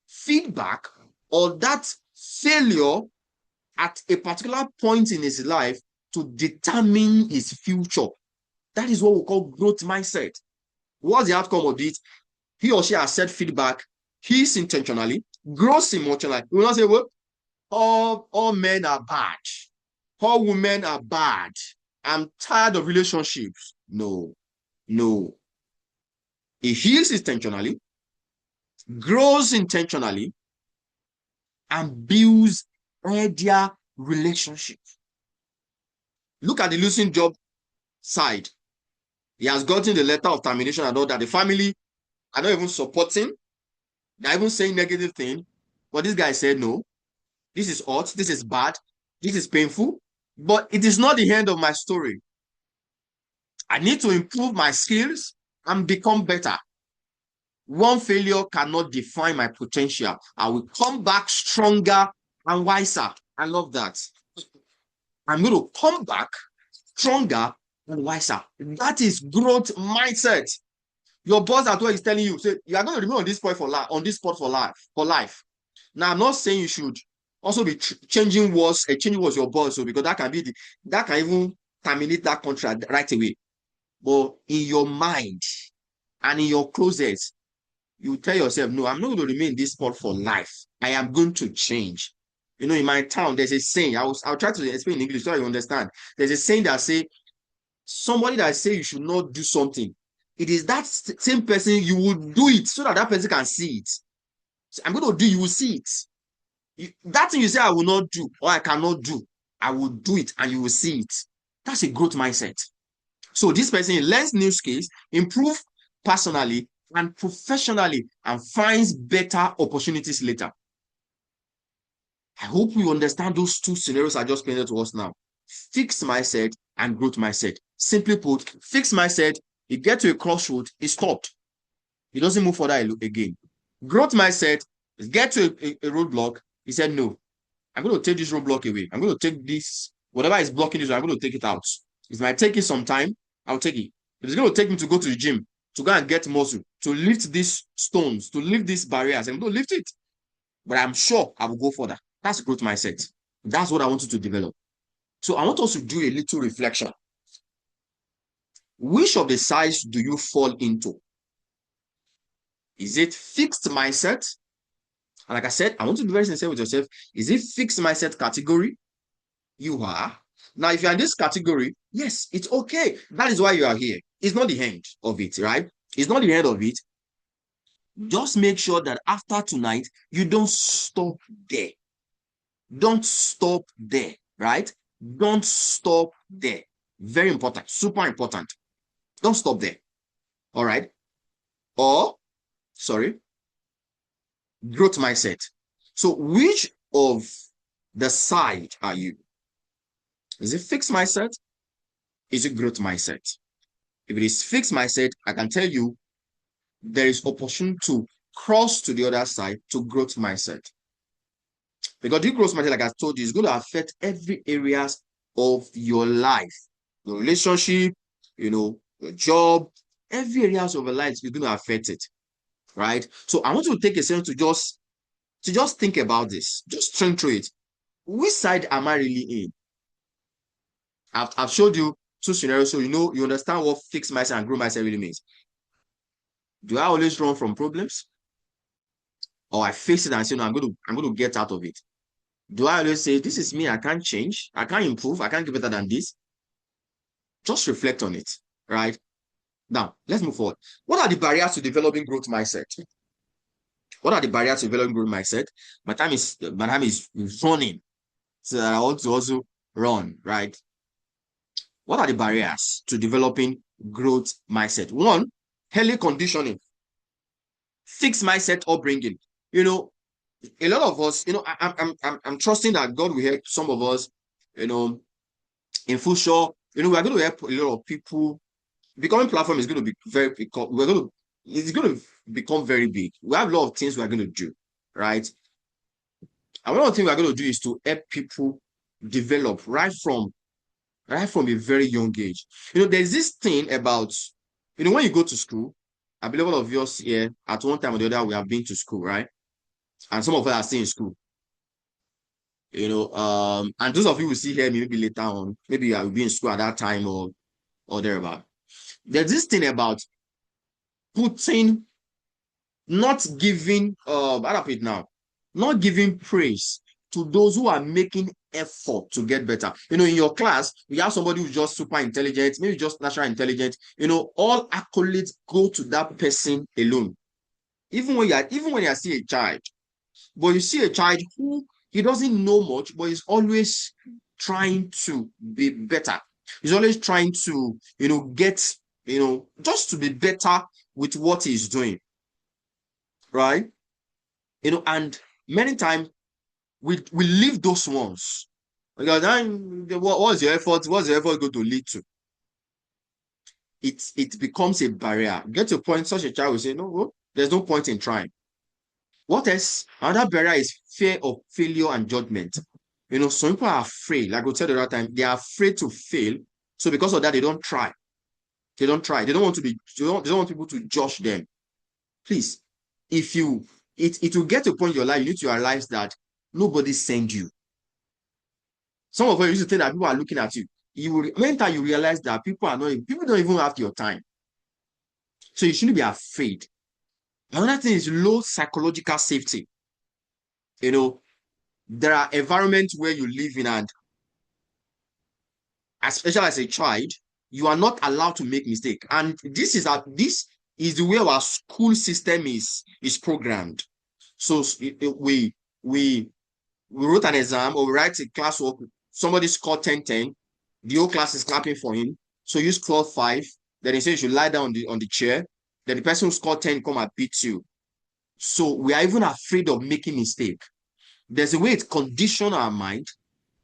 feedback or that failure at a particular point in his life to determine his future. That is what we call growth mindset. What's the outcome of it? He or she has set feedback, he's intentionally, grows emotionally. We will not say, well, all men are bad, all women are bad. I'm tired of relationships. No. He heals intentionally, grows intentionally, and builds healthier relationships. Look at the losing job side. He has gotten the letter of termination and all that. The family are not even supporting. They're even saying negative things. But this guy said, no, this is hot, this is bad, this is painful, but it is not the end of my story. I need to improve my skills and become better. One failure cannot define my potential. I will come back stronger and wiser. I love that. I'm going to come back stronger and wiser. That is growth mindset. Your boss at work is telling you, say, you are going to remain on this spot for life. Now, I'm not saying you should also be changing words your boss, because that can even terminate that contract right away. But in your mind and in your closet, you tell yourself, no, I'm not going to remain in this spot for life. I am going to change. In my town, there's a saying. I'll try to explain in English so you understand. There's a saying that say, somebody that say you should not do something, it is that same person you will do it so that person can see it. So I'm going to do, you will see it. That thing you say I will not do or I cannot do, I will do it and you will see it. That's a growth mindset. So this person learns new skills, improve personally and professionally, and finds better opportunities later. I hope you understand those two scenarios I just painted to us now. Fixed mindset and growth mindset. Simply put, fixed mindset, you get to a crossroad, it stopped. It doesn't move further again. Growth mindset, get to a roadblock, he said, no, I'm going to take this roadblock away. I'm going to take this, whatever is blocking this, I'm going to take it out. It might take it some time, I'll take it. If it's going to take me to go to the gym, to go and get muscle, to lift these stones, to lift these barriers, I'm going to lift it. But I'm sure I will go further. That's growth mindset. That's what I want you to develop. So I want us to do a little reflection. Which of the sides do you fall into? Is it fixed mindset? And like I said, I want you to be very sincere with yourself. Is it fixed mindset category? You are. Now, if you're in this category, yes, it's okay. That is why you are here. It's not the end of it, right? It's not the end of it. Just make sure that after tonight, you don't stop there. Don't stop there, right? Don't stop there. Very important, super important. Don't stop there. All right? Growth mindset. So which of the side are you? Is it fixed mindset? Is it growth mindset? If it is fixed mindset, I can tell you there is opportunity to cross to the other side to growth mindset. Because the growth mindset, like I told you, is going to affect every areas of your life. Your relationship, your job, every areas of your life is going to affect it. Right? So I want you to take a second to just think about this. Just think through it. Which side am I really in? I've showed you two scenarios, so you understand what fixed mindset and growth mindset really means. Do I always run from problems? Or I face it and say, no, I'm going to get out of it? Do I always say, this is me, I can't change, I can't improve, I can't get better than this? Just reflect on it. right? Now, let's move forward. What are the barriers to developing growth mindset? What are the barriers to developing growth mindset? My time is running, so I want to also run, right? What are the barriers to developing growth mindset? One, early conditioning, fixed mindset upbringing. You know, a lot of us, I'm trusting that God will help some of us, you know, in future, we're going to help a lot of people. Becoming platform is going to be it's going to become very big. We have a lot of things we're going to do, right? And one of the things we're going to do is to help people develop right from a very young age. There's this thing about, when you go to school, I believe all of us here at one time or the other, we have been to school, right? And some of us are still in school. And those of you will see here maybe later on, maybe I will be in school at that time or thereabout. There's this thing about putting, not giving, how do I put it now? Not giving praise to those who are making effort to get better. In your class, we have somebody who's just super intelligent, maybe just natural intelligent. All accolades go to that person alone. Even when you are still a child, but you see a child who he doesn't know much, but he's always trying to be better. He's always trying to, get, just to be better with what he's doing, right? And many times we leave those ones because then what's your effort? What's your effort going to lead to? It becomes a barrier. Get to a point, such a child will say, no, well, there's no point in trying. What else? Another barrier is fear of failure and judgment. Some people are afraid, like we said the other time, they are afraid to fail. So because of that, they don't try. They don't try. They don't want want people to judge them. Please, it will get to a point in your life, you need to realize that nobody sent you. Some of you used to think that people are looking at you. When you realize that people don't even have your time. So you shouldn't be afraid. Another thing is low psychological safety. There are environments where you live in, and especially as a child, you are not allowed to make mistakes. And this is the way our school system is programmed. So we wrote an exam or we write a classwork, somebody scored 10-10, the whole class is clapping for him. So you score 5, then he says you should lie down on the chair, then the person who scored 10 come and beat you. So we are even afraid of making mistake. There's a way it conditions our mind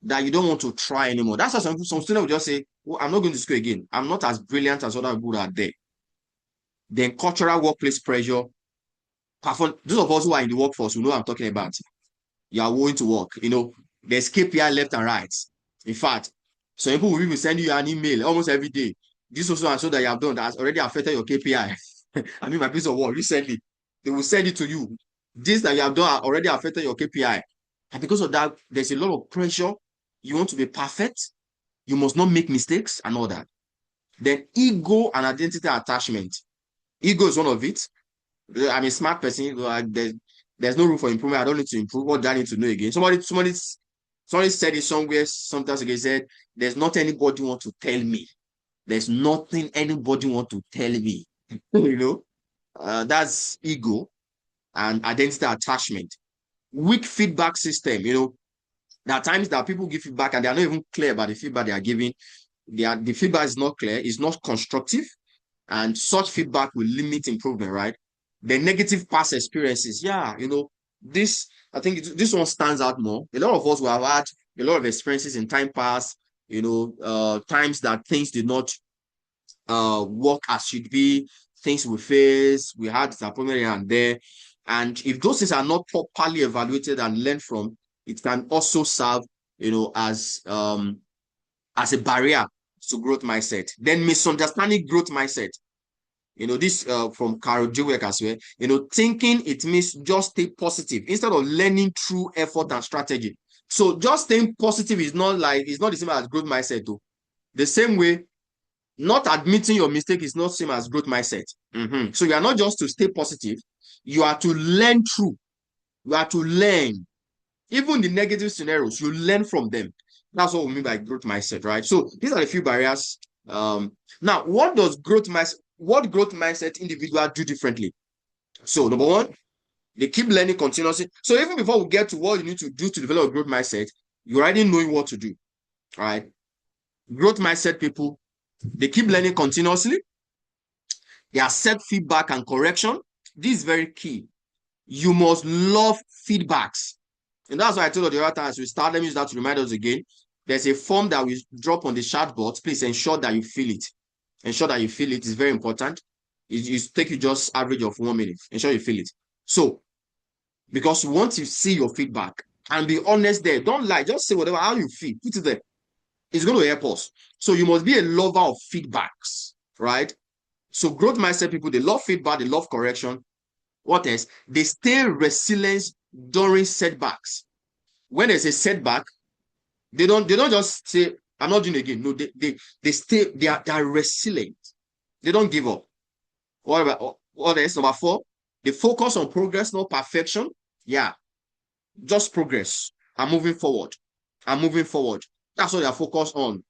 that you don't want to try anymore. That's why some students will just say, well, I'm not going to school again. I'm not as brilliant as other people are there. Then cultural workplace pressure. Those of us who are in the workforce, we know what I'm talking about. You are going to work. There's KPI left and right. In fact, some people will even send you an email almost every day. This also and so that you have done that has already affected your KPI. I mean, my piece of work recently, they will send it to you. This that you have done already affected your KPI. And because of that, there's a lot of pressure. You want to be perfect. You must not make mistakes and all that. Then ego and identity attachment. Ego is one of it. I'm a smart person. There's no room for improvement. I don't need to improve. What do I need to know again? Somebody said it somewhere sometimes ago. He said, there's not anybody want to tell me. There's nothing anybody want to tell me. That's ego and identity attachment. Weak feedback system. There are times that people give feedback and they are not even clear about the feedback they are giving. The feedback is not clear, it's not constructive, and such feedback will limit improvement, right? The negative past experiences. Yeah, I think this one stands out more. A lot of us will have had a lot of experiences in time past, times that things did not work as should be, things we face, we had disappointment here and there. And if those things are not properly evaluated and learned from, it can also serve, as a barrier to growth mindset. Then misunderstanding growth mindset. This from Carol Dweck as well. Thinking it means just stay positive instead of learning through effort and strategy. So just staying positive is not the same as growth mindset though. The same way, not admitting your mistake is not the same as growth mindset. So you are not just to stay positive, you are to learn through. You are to learn. Even the negative scenarios, you learn from them. That's what we mean by growth mindset, right? So these are a few barriers Now, what growth mindset individual do differently? So, number one, they keep learning continuously. So even before we get to what you need to do to develop a growth mindset, you're already knowing what to do. All right. Growth mindset people, they keep learning continuously. They accept feedback and correction. This is very key. You must love feedbacks. And that's why I told you the other time as we start, let me use that to remind us again. There's a form that we drop on the chat box. Please ensure that you fill it. Ensure that you fill it. It's very important. It take you just average of 1 minute. Ensure you fill it. So, because once you see your feedback and be honest there, don't lie, just say whatever, how you feel, put it there. It's going to help us. So you must be a lover of feedbacks, right? So growth mindset people, they love feedback, they love correction. What else? They stay resilient during setbacks. When there's a setback, they don't just say, I'm not doing it again. No, they are resilient. They don't give up. What else? Number 4, they focus on progress, not perfection. Yeah, just progress. I'm moving forward. I'm moving forward. That's what they are focused on.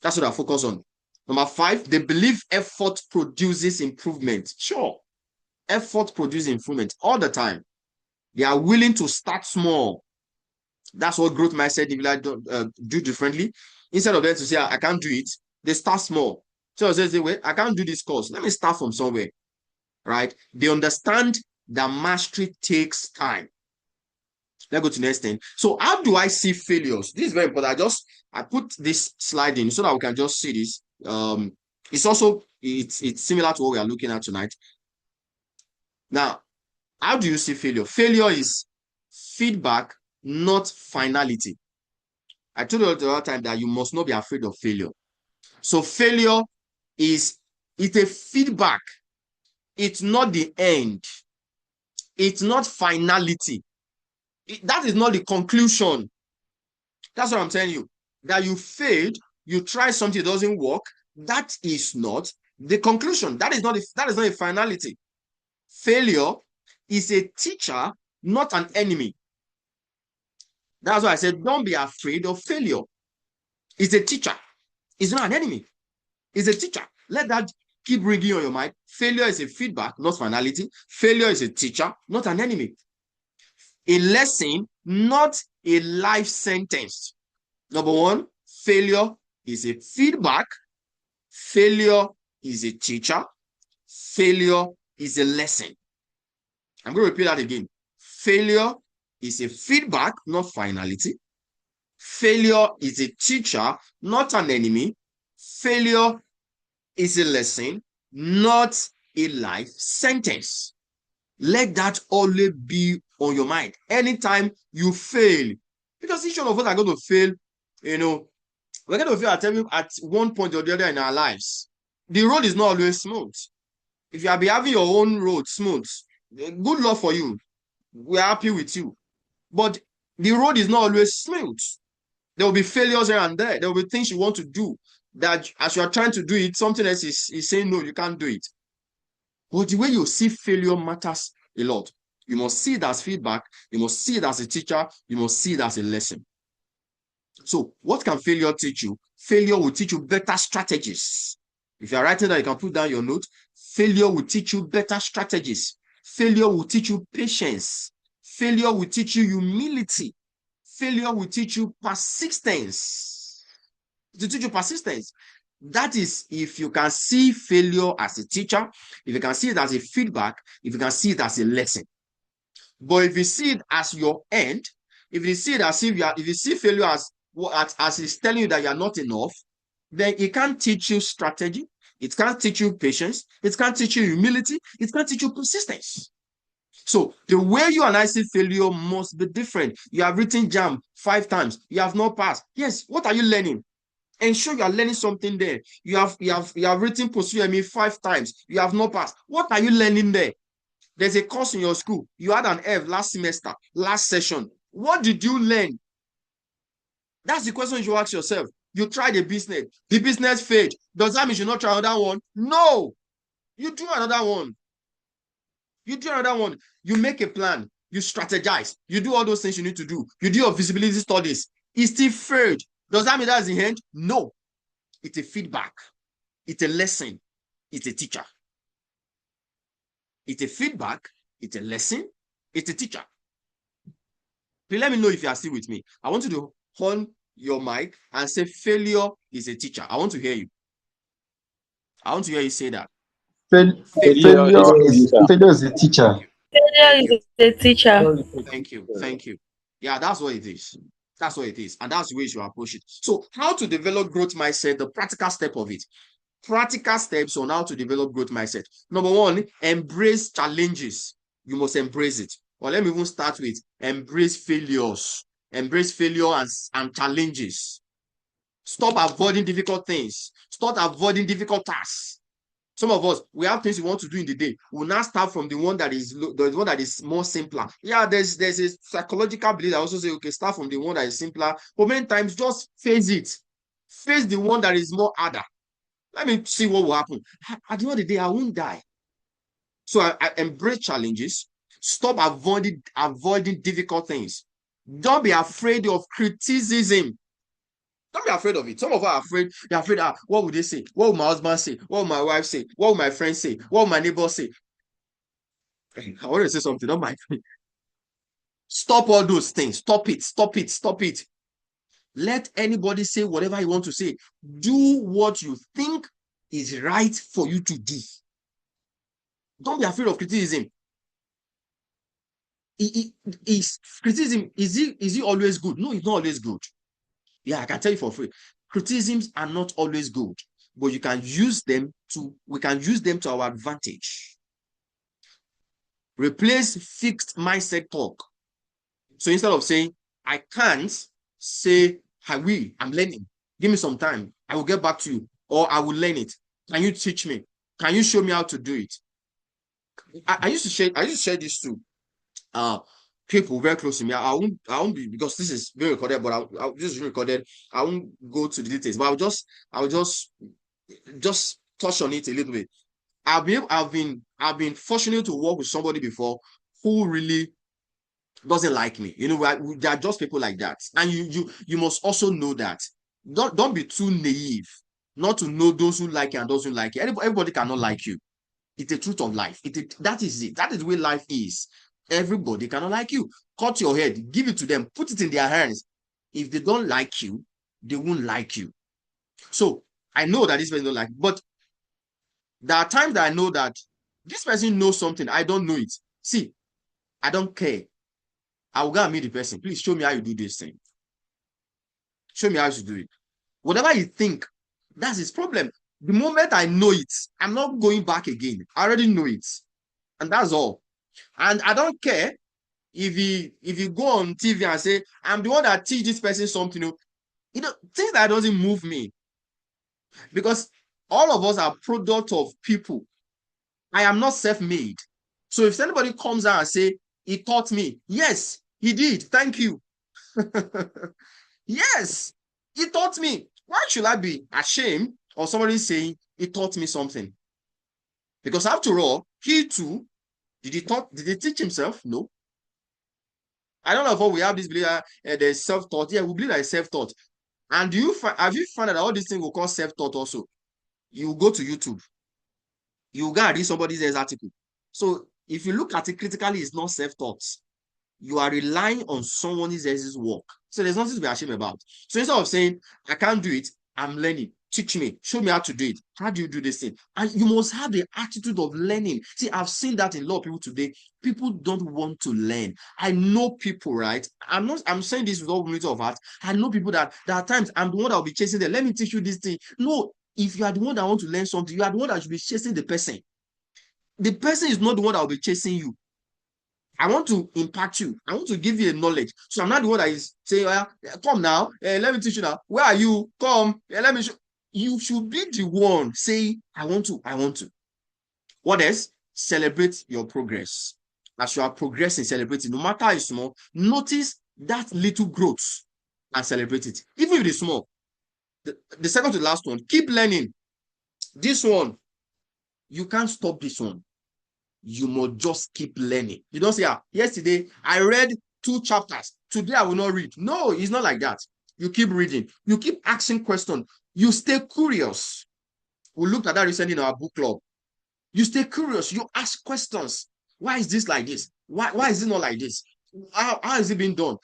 That's what they are focused on. Number 5, they believe effort produces improvement. Sure, effort produces improvement all the time. They are willing to start small. That's what growth mindset do differently. Instead of them to say, I can't do it, they start small. So they say, wait, I can't do this course. Let me start from somewhere, right? They understand that mastery takes time. Let's go to the next thing. So how do I see failures? This is very important. I put this slide in so that we can just see this. It's similar to what we are looking at tonight. Now, how do you see failure? Failure is feedback, not finality. I told you the other time that you must not be afraid of failure. So failure it's a feedback. It's not the end. It's not finality. That is not the conclusion. That's what I'm telling you. That you failed, you try something, it doesn't work. That is not the conclusion. That is not a finality. Failure is a teacher, not an enemy. That's why I said, don't be afraid of failure. It's a teacher. It's not an enemy. It's a teacher. Let that keep ringing on your mind. Failure is a feedback, not finality. Failure is a teacher, not an enemy. A lesson, not a life sentence. Number 1, failure is a feedback. Failure is a teacher. Failure is a lesson. I'm going to repeat that again. Failure is a feedback, not finality. Failure is a teacher, not an enemy. Failure is a lesson, not a life sentence. Let that always be on your mind. Anytime you fail, because each one of us are going to fail, we're going to fail at one point or the other in our lives. The road is not always smooth. If you are having your own road smooth, good luck for you. We're happy with you. But the road is not always smooth. There will be failures here and there. There will be things you want to do that as you are trying to do it, something else is saying, no, you can't do it. But the way you see failure matters a lot. You must see it as feedback. You must see it as a teacher. You must see it as a lesson. So what can failure teach you? Failure will teach you better strategies. If you are writing that, you can put down your note. Failure will teach you better strategies. Failure will teach you patience. Failure will teach you humility. Failure will teach you persistence. To teach you persistence. That is, if you can see failure as a teacher, if you can see it as a feedback, if you can see it as a lesson. But if you see it as your end, if you see it as if you see failure as it's telling you that you are not enough, then it can't teach you strategy, it can't teach you patience, it can't teach you humility, it can't teach you persistence. So the way you and I see failure must be different. You have written JAMB 5 times, you have not passed. Yes, what are you learning? Ensure you are learning something there. You have written Pursue Me 5 times, you have not passed. What are you learning there? There's a course in your school, you had an F last semester, last session. What did you learn? That's the question you ask yourself. You tried a business, the business failed. Does that mean you should not try another one? No. You do another one. You do another one. You make a plan. You strategize. You do all those things you need to do. You do your visibility studies. It still failed. Does that mean that's the end? No. It's a feedback. it's a lesson, it's a teacher. It's a feedback, it's a lesson, it's a teacher. Please let me know if you are still with me. I want you to on your mic and say failure is a teacher. I want to hear you. I want to hear you say that. Failure Failure is is Failure a a is teacher. teacher. failure is a Thank teacher. you. Failure Thank is you. a teacher. Failure is a Thank you. teacher. Thank you. Yeah, that's what it is. That's what it is. And that's the way you should approach it. So, how to develop growth mindset, the practical step of it. Practical steps on how to develop growth mindset. Number one, embrace challenges. You must embrace it. Well, let me even start with embrace failures. Embrace failure and challenges. Stop avoiding difficult things. Stop avoiding difficult tasks. Some of us, we have things we want to do in the day. We'll now start from the one that is more simpler. Yeah, there's a psychological belief that also say, okay, start from the one that is simpler. But many times, just face it. Face the one that is more harder. Let me see what will happen. At the end of the day, I won't die. So I embrace challenges. Stop avoiding difficult things. Don't be afraid of criticism. Don't be afraid of it. Some of us are afraid. They're afraid, what would they say? What will my husband say? What will my wife say? What will my friends say? What will my neighbor say? I want to say something. Don't mind me. Stop all those things. Stop it. Stop it. Stop it. Let anybody say whatever you want to say. Do what you think is right for you to do. Don't be afraid of criticism. Criticism, is it always good? No, it's not always good. Yeah, I can tell you for free. Criticisms are not always good, but we can use them to our advantage. Replace fixed mindset talk. So instead of saying, I can't, say, I will, I'm learning. Give me some time. I will get back to you, or I will learn it. Can you teach me? Can you show me how to do it? I used to share this too. People very close to me. I won't be, because this is being recorded, but I'll just recorded. I won't go to the details, but I'll just touch on it a little bit. I've been fortunate to work with somebody before who really doesn't like me. There are just people like that, and you must also know that. Don't be too naive not to know those who like you and those who like you. Everybody cannot like you. It's the truth of life. That is it. That is the way life is. Everybody cannot like you. Cut your head, give it to them, put it in their hands. If they don't like you, they won't like you. So I know that this person don't like, but there are times that I know that this person knows something, I don't know it. See, I don't care. I will go and meet the person. Please show me how you do this thing. Show me how to do it. Whatever you think, that's his problem. The moment I know it, I'm not going back again. I already know it. And that's all. And I don't care if you go on TV and say, I'm the one that teach this person something, things that doesn't move me. Because all of us are product of people. I am not self-made. So if anybody comes out and say, he taught me, yes, he did. Thank you. Yes, he taught me. Why should I be ashamed of somebody saying he taught me something? Because after all, he too, did he teach himself? No. I don't know if we have this belief that there's self-taught. Yeah, we believe that it's self-taught. And have you found that all these things will call self-taught also? You go to YouTube, you go and read somebody else's article. So if you look at it critically, it's not self-taught. You are relying on someone else's work. So there's nothing to be ashamed about. So instead of saying, I can't do it, I'm learning. Teach me. Show me how to do it. How do you do this thing? And you must have the attitude of learning. See, I've seen that in a lot of people today. People don't want to learn. I know people, right? I'm saying this with all humility of heart. I know people that at times I'm the one that will be chasing them. Let me teach you this thing. No, if you are the one that want to learn something, you are the one that should be chasing the person. The person is not the one that will be chasing you. I want to impact you. I want to give you a knowledge. So I'm not the one that is saying, come now, let me teach you now. Where are you? Come, let me show. You should be the one saying, I want to. What else? Celebrate your progress. As you are progressing, celebrating. No matter how small, notice that little growth and celebrate it. Even if it's small. The second to the last one, keep learning. This one, you can't stop this one. You must just keep learning. You don't say, yesterday I read 2 chapters. Today I will not read. No, it's not like that. You keep reading. You keep asking questions. You stay curious. We looked at that recently in our book club. You stay curious. You ask questions. Why is this like this? Why is it not like this? How is it being done?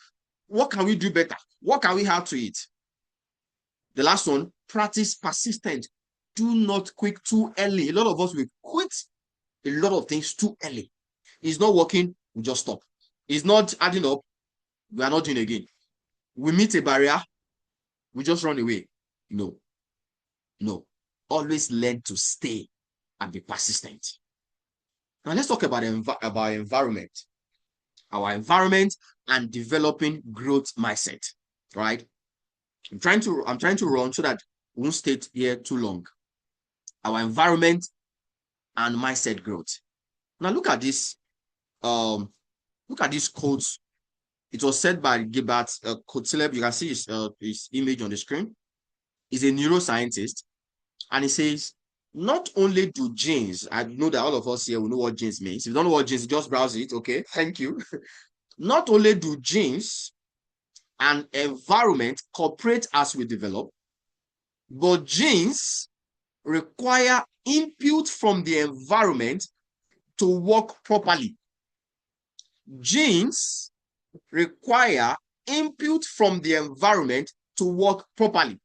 What can we do better? What can we have to eat? The last one, practice persistent. Do not quit too early. A lot of us will quit a lot of things too early. It's not working, we just stop. It's not adding up, we are not doing again. We meet a barrier, we just run away. No, no. Always learn to stay and be persistent. Now let's talk about environment. Our environment and developing growth mindset. Right? I'm trying to run so that we won't stay here too long. Our environment and mindset growth. Now look at this. Look at this quote. It was said by Gilbert Kotzileb. You can see his image on the screen. He's a neuroscientist, and he says, not only do genes, I know that all of us here will know what genes means. If you don't know what genes, just browse it. Okay, thank you. Not only do genes and environment cooperate as we develop, but genes require input from the environment to work properly. Genes require input from the environment to work properly.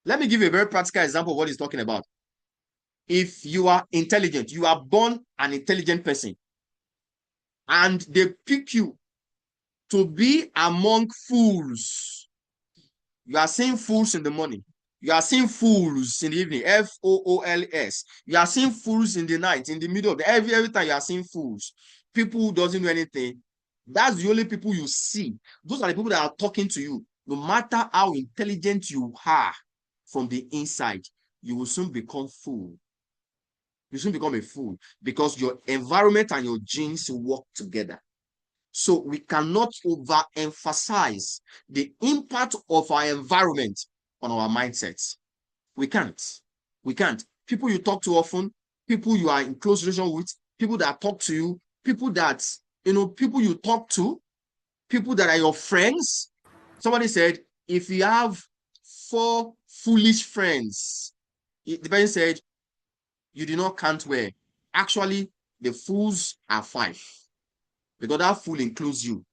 Let me give you a very practical example of what he's talking about. If you are intelligent, you are born an intelligent person, and they pick you to be among fools. You are seeing fools in the morning. You are seeing fools in the evening, Fools. You are seeing fools in the night, in the middle of the every time you are seeing fools. People who doesn't know anything. That's the only people you see. Those are the people that are talking to you. No matter how intelligent you are from the inside, you will soon become fool. You soon become a fool because your environment and your genes work together. So we cannot overemphasize the impact of our environment on our mindsets. We can't. We can't. People you talk to often, people you are in close relation with, people that talk to you, people that, people you talk to, people that are your friends. Somebody said, if you have 4 foolish friends, the person said, you do not count well. Actually, the fools are 5. Because that fool includes you.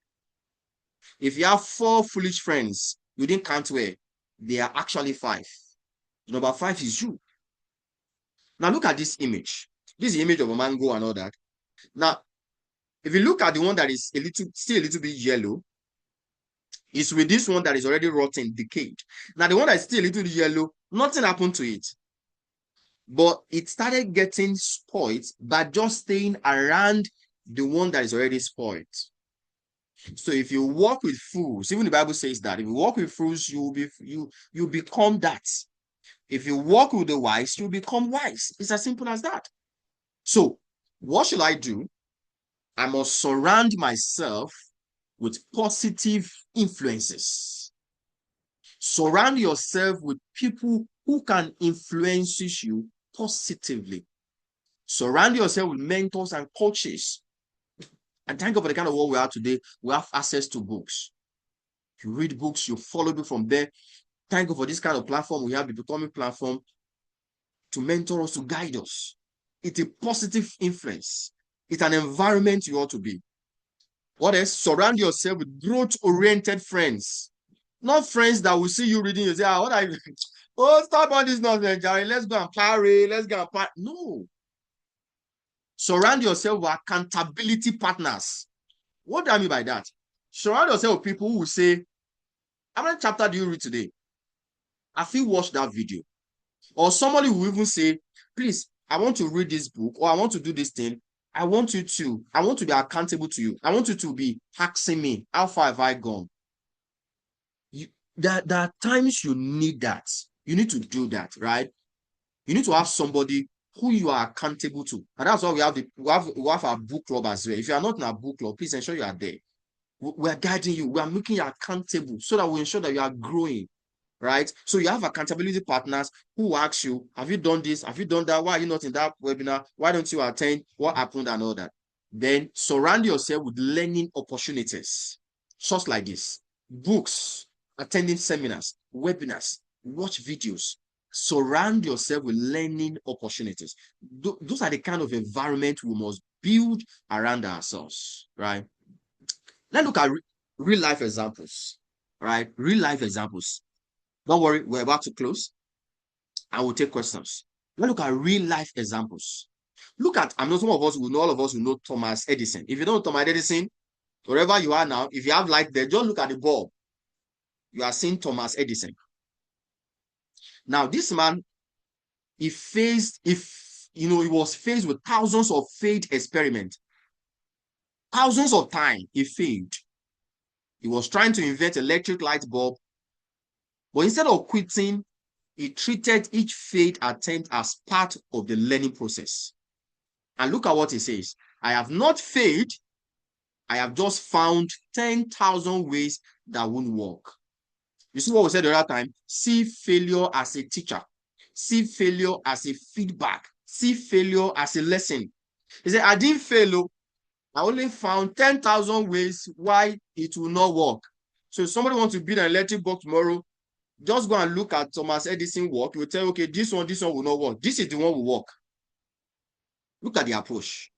If you have 4 foolish friends, you didn't count well. They are actually 5. Number 5 is you. Now look at this image. This is the image of a mango and all that. Now, if you look at the one that is still a little bit yellow, it's with this one that is already rotten, decayed. Now, the one that is still a little yellow, nothing happened to it. But it started getting spoiled by just staying around the one that is already spoiled. So if you walk with fools, even the Bible says that if you walk with fools, you become that. If you walk with the wise, you become wise. It's as simple as that. So what should I do? I must surround myself with positive influences. Surround yourself with people who can influence you positively. Surround yourself with mentors and coaches. And thank God for the kind of world we are today. We have access to books. You read books, you follow me from there. Thank God for this kind of platform. We have the Becoming platform to mentor us, to guide us. It's a positive influence. It's an environment you ought to be. What else? Surround yourself with growth-oriented friends. Not friends that will see you reading and say, what are you? Oh, stop on this nonsense, Jerry. Let's go and party. Let's go and party. No. Surround yourself with accountability partners. What do I mean by that? Surround yourself with people who will say, how many chapters do you read today? Have you watched that video? Or somebody will even say, please, I want to read this book, or I want to do this thing. I want to be accountable to you. I want you to be asking me, how far have I gone? There are times you need that. You need to do that, right? You need to have somebody who you are accountable to. And that's why we have our book club as well. If you are not in our book club, please ensure you are there. We are guiding you. We are making you accountable so that we ensure that you are growing, right? So you have accountability partners who ask you, have you done this? Have you done that? Why are you not in that webinar? Why don't you attend? What happened and all that? Then surround yourself with learning opportunities, just like this. Books, attending seminars, webinars, watch videos, Surround yourself with learning opportunities. Those are the kind of environment we must build around ourselves, right? Let's look at real life examples, right? Real life examples. Don't worry, we're about to close. I will take questions. Let's look at real life examples. Look at, I know some of us will know, all of us will know Thomas Edison. If you don't know Thomas Edison, wherever you are now, if you have light there, just look at the bulb. You are seeing Thomas Edison. Now, this man, he was faced with thousands of failed experiments. Thousands of times he failed. He was trying to invent electric light bulb, but instead of quitting, he treated each failed attempt as part of the learning process. And look at what he says. I have not failed. I have just found 10,000 ways that won't work. You see what we said the other time? See failure as a teacher. See failure as a feedback. See failure as a lesson. He said, I didn't fail. I only found 10,000 ways why it will not work. So if somebody wants to build an electric bulb tomorrow, just go and look at Thomas Edison work. He will tell you, okay, this one will not work. This is the one will work. Look at the approach.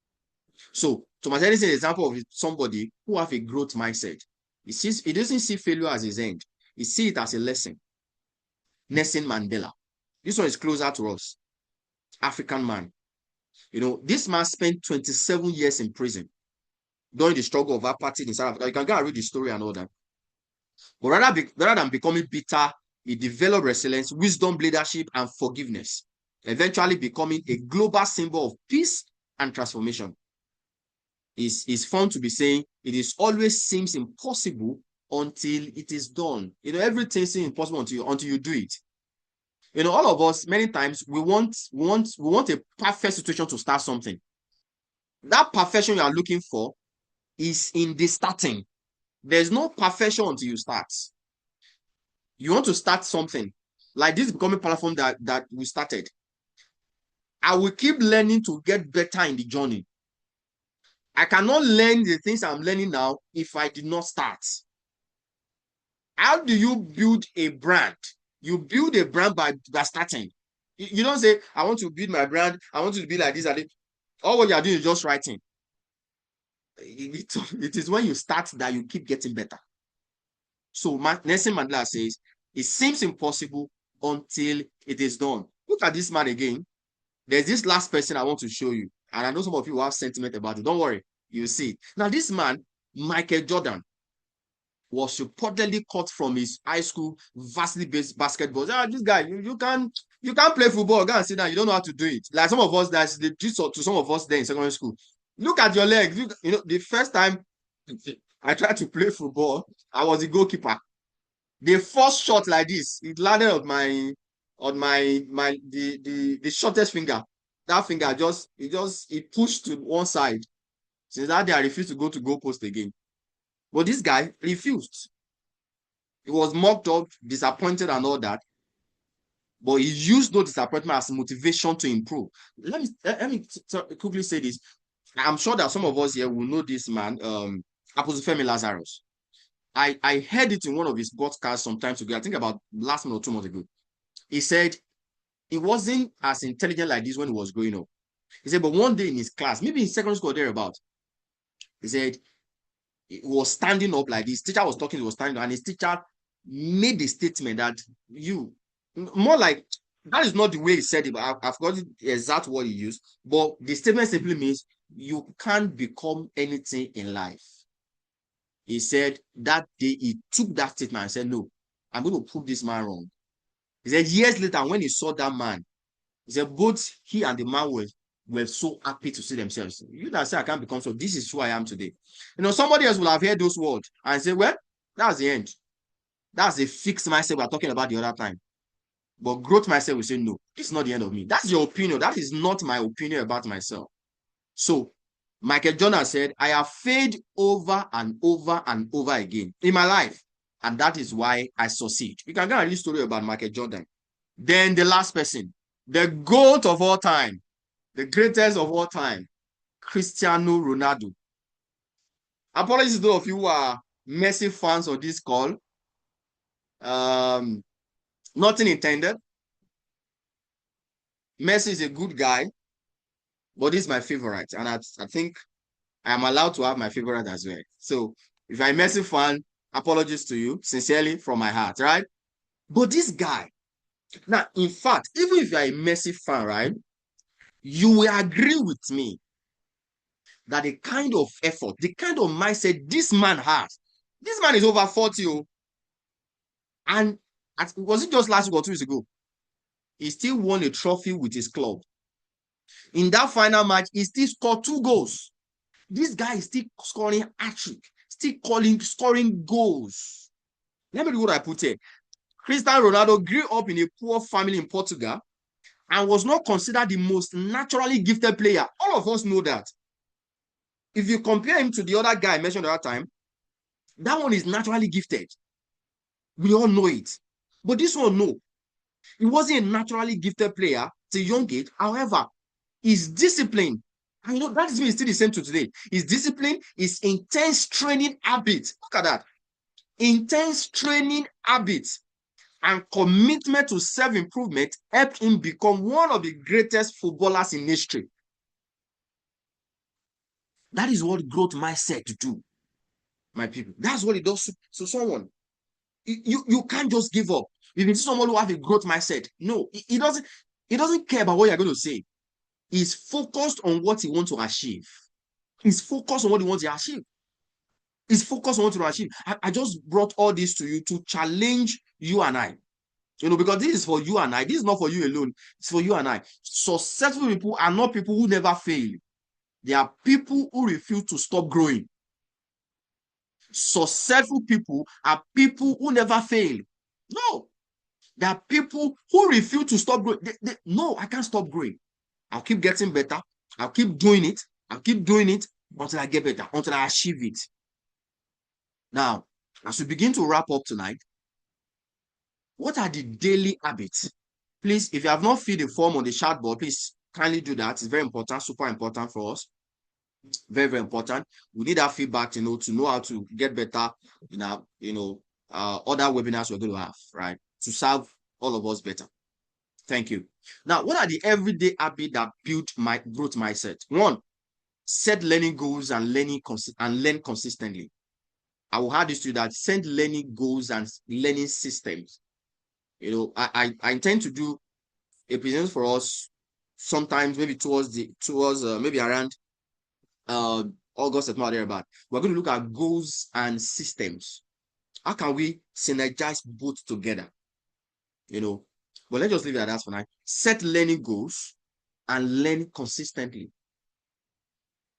So Thomas Edison is an example of somebody who have a growth mindset. He doesn't see failure as his end. He sees it as a lesson. Nelson Mandela. This one is closer to us. African man. This man spent 27 years in prison during the struggle of apartheid in South Africa. You can go and read the story and all that. But rather than becoming bitter, he developed resilience, wisdom, leadership, and forgiveness, eventually becoming a global symbol of peace and transformation. It's fun to be saying it always seems impossible until it is done. Everything seems impossible until you do it. All of us, many times, we want a perfect situation to start something. That perfection you are looking for is in the starting. There's no perfection until you start. You want to start something. Like this becoming platform that we started. I will keep learning to get better in the journey. I cannot learn the things I'm learning now if I did not start. How do you build a brand? You build a brand by starting. You don't say, I want to build my brand. I want to be like this. All what you're doing is just writing. It is when you start that you keep getting better. So Nelson Mandela says, it seems impossible until it is done. Look at this man again. There's this last person I want to show you. And I know some of you have sentiment about it. Don't worry. You'll see it. Now, this man, Michael Jordan, was reportedly cut from his high school varsity based basketball. This guy, you can't play football. Go and sit down. You don't know how to do it. Like some of us, that's the gist to some of us there in secondary school. Look at your legs. The first time I tried to play football, I was a goalkeeper. The first shot like this, it landed on the shortest finger. That finger it pushed to one side. Since that day, I refused to go to goalpost again. But this guy refused. He was mocked up, disappointed, and all that. But he used those disappointment as motivation to improve. Let me quickly say this. I'm sure that some of us here will know this man, Apostle Femi Lazarus. I heard it in one of his podcasts some time ago. I think about last month or 2 months ago. He said he wasn't as intelligent like this when he was growing up. He said, but one day in his class, maybe in secondary school or thereabout, he said he was standing up like this. Teacher was talking, he was standing up, and his teacher made the statement that more like, that is not the way he said it, but I've got the exact word he used. But the statement simply means you can't become anything in life. He said that day he took that statement and said, no, I'm going to prove this man wrong. He said years later, when he saw that man, he said both he and the man were so happy to see themselves. You that say I can't become so, this is who I am today. Somebody else will have heard those words and say, well, that's the end. That's a fixed mindset we're talking about the other time. But growth mindset will say, no, it's not the end of me. That's your opinion. That is not my opinion about myself. So Michael Jordan said, I have failed over and over and over again in my life. And that is why I succeed. You can get a little story about Michael Jordan. Then the last person, the GOAT of all time, the greatest of all time, Cristiano Ronaldo. Apologies to those of you who are Messi fans of this call. Nothing intended. Messi is a good guy, but he's my favorite. And I think I am allowed to have my favorite as well. So if you're a Messi fan, apologies to you, sincerely from my heart, right? But this guy, now, in fact, even if you're a Messi fan, right, you will agree with me that the kind of effort, the kind of mindset this man has, this man is over 40, and was it just last week or 2 weeks ago? He still won a trophy with his club. In that final match, he still scored 2 goals. This guy is still scoring hat-trick, still scoring goals. Let me read what I put here. Cristiano Ronaldo grew up in a poor family in Portugal and was not considered the most naturally gifted player. All of us know that. If you compare him to the other guy I mentioned the other time, that one is naturally gifted. We all know it. But this one, no. He wasn't a naturally gifted player at a young age. However, his discipline, and you know, that is still the same to today. His discipline, his intense training habits. Look at that. Intense training habits and commitment to self-improvement helped him become one of the greatest footballers in history. That is what growth mindset do, my people. That's what it does to someone. You can't just give up. If you see someone who has a growth mindset, no, he doesn't care about what you're going to say. He's focused on what he wants to achieve. He's focused on what he wants to achieve. He's focused on what he wants to achieve. I just brought all this to you to challenge you and I. You know, because this is for you and I. This is not for you alone. It's for you and I. Successful people are not people who never fail. They are people who refuse to stop growing. Successful people are people who never fail. No. There are people who refuse to stop growing. No, I can't stop growing. I'll keep getting better. I'll keep doing it. I'll keep doing it until I get better, until I achieve it. Now, as we begin to wrap up tonight, what are the daily habits? Please, if you have not filled the form on the chat board, please kindly do that. It's very important, super important for us. Very, very important. We need that feedback, to know how to get better in our, other webinars we're going to have, right? To serve all of us better. Thank you. Now, what are the everyday habits that build my growth mindset? One, set learning goals and learn consistently. I will add this to you, that set learning goals and learning systems. I intend to do a presentation for us sometimes, maybe maybe around August, September, thereabout. We're going to look at goals and systems. How can we synergize both together? But let's just leave it at that for now. Set learning goals and learn consistently.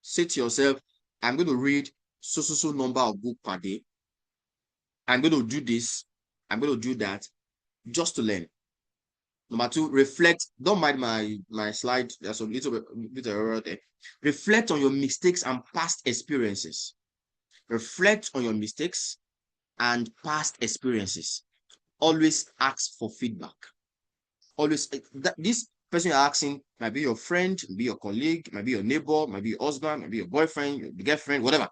Say to yourself, I'm going to read so number of books per day. I'm going to do this. I'm going to do that just to learn. Number two, reflect. Don't mind my slide. There's a little bit of error there. Reflect on your mistakes and past experiences. Reflect on your mistakes and past experiences. Always ask for feedback. Always, this person you're asking might be your friend, might be your colleague, might be your neighbor, might be your husband, might be your boyfriend, your girlfriend, whatever.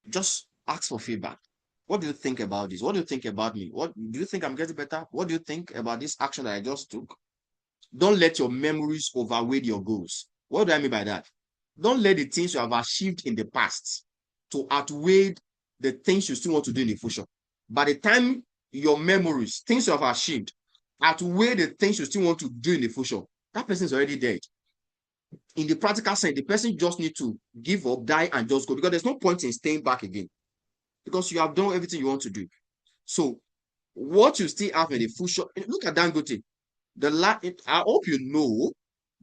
Just ask for feedback. What do you think about this? What do you think about me? What do you think I'm getting better? What do you think about this action that I just took? Don't let your memories overweigh your goals. What do I mean by that? Don't let the things you have achieved in the past to outweigh the things you still want to do in the future. By the time your memories, things you have achieved, outweigh the things you still want to do in the future, that person is already dead. In the practical sense, the person just needs to give up, die, and just go, because there's no point in staying back again, because you have done everything you want to do. So what you still have in the future, look at Dangote. I hope you know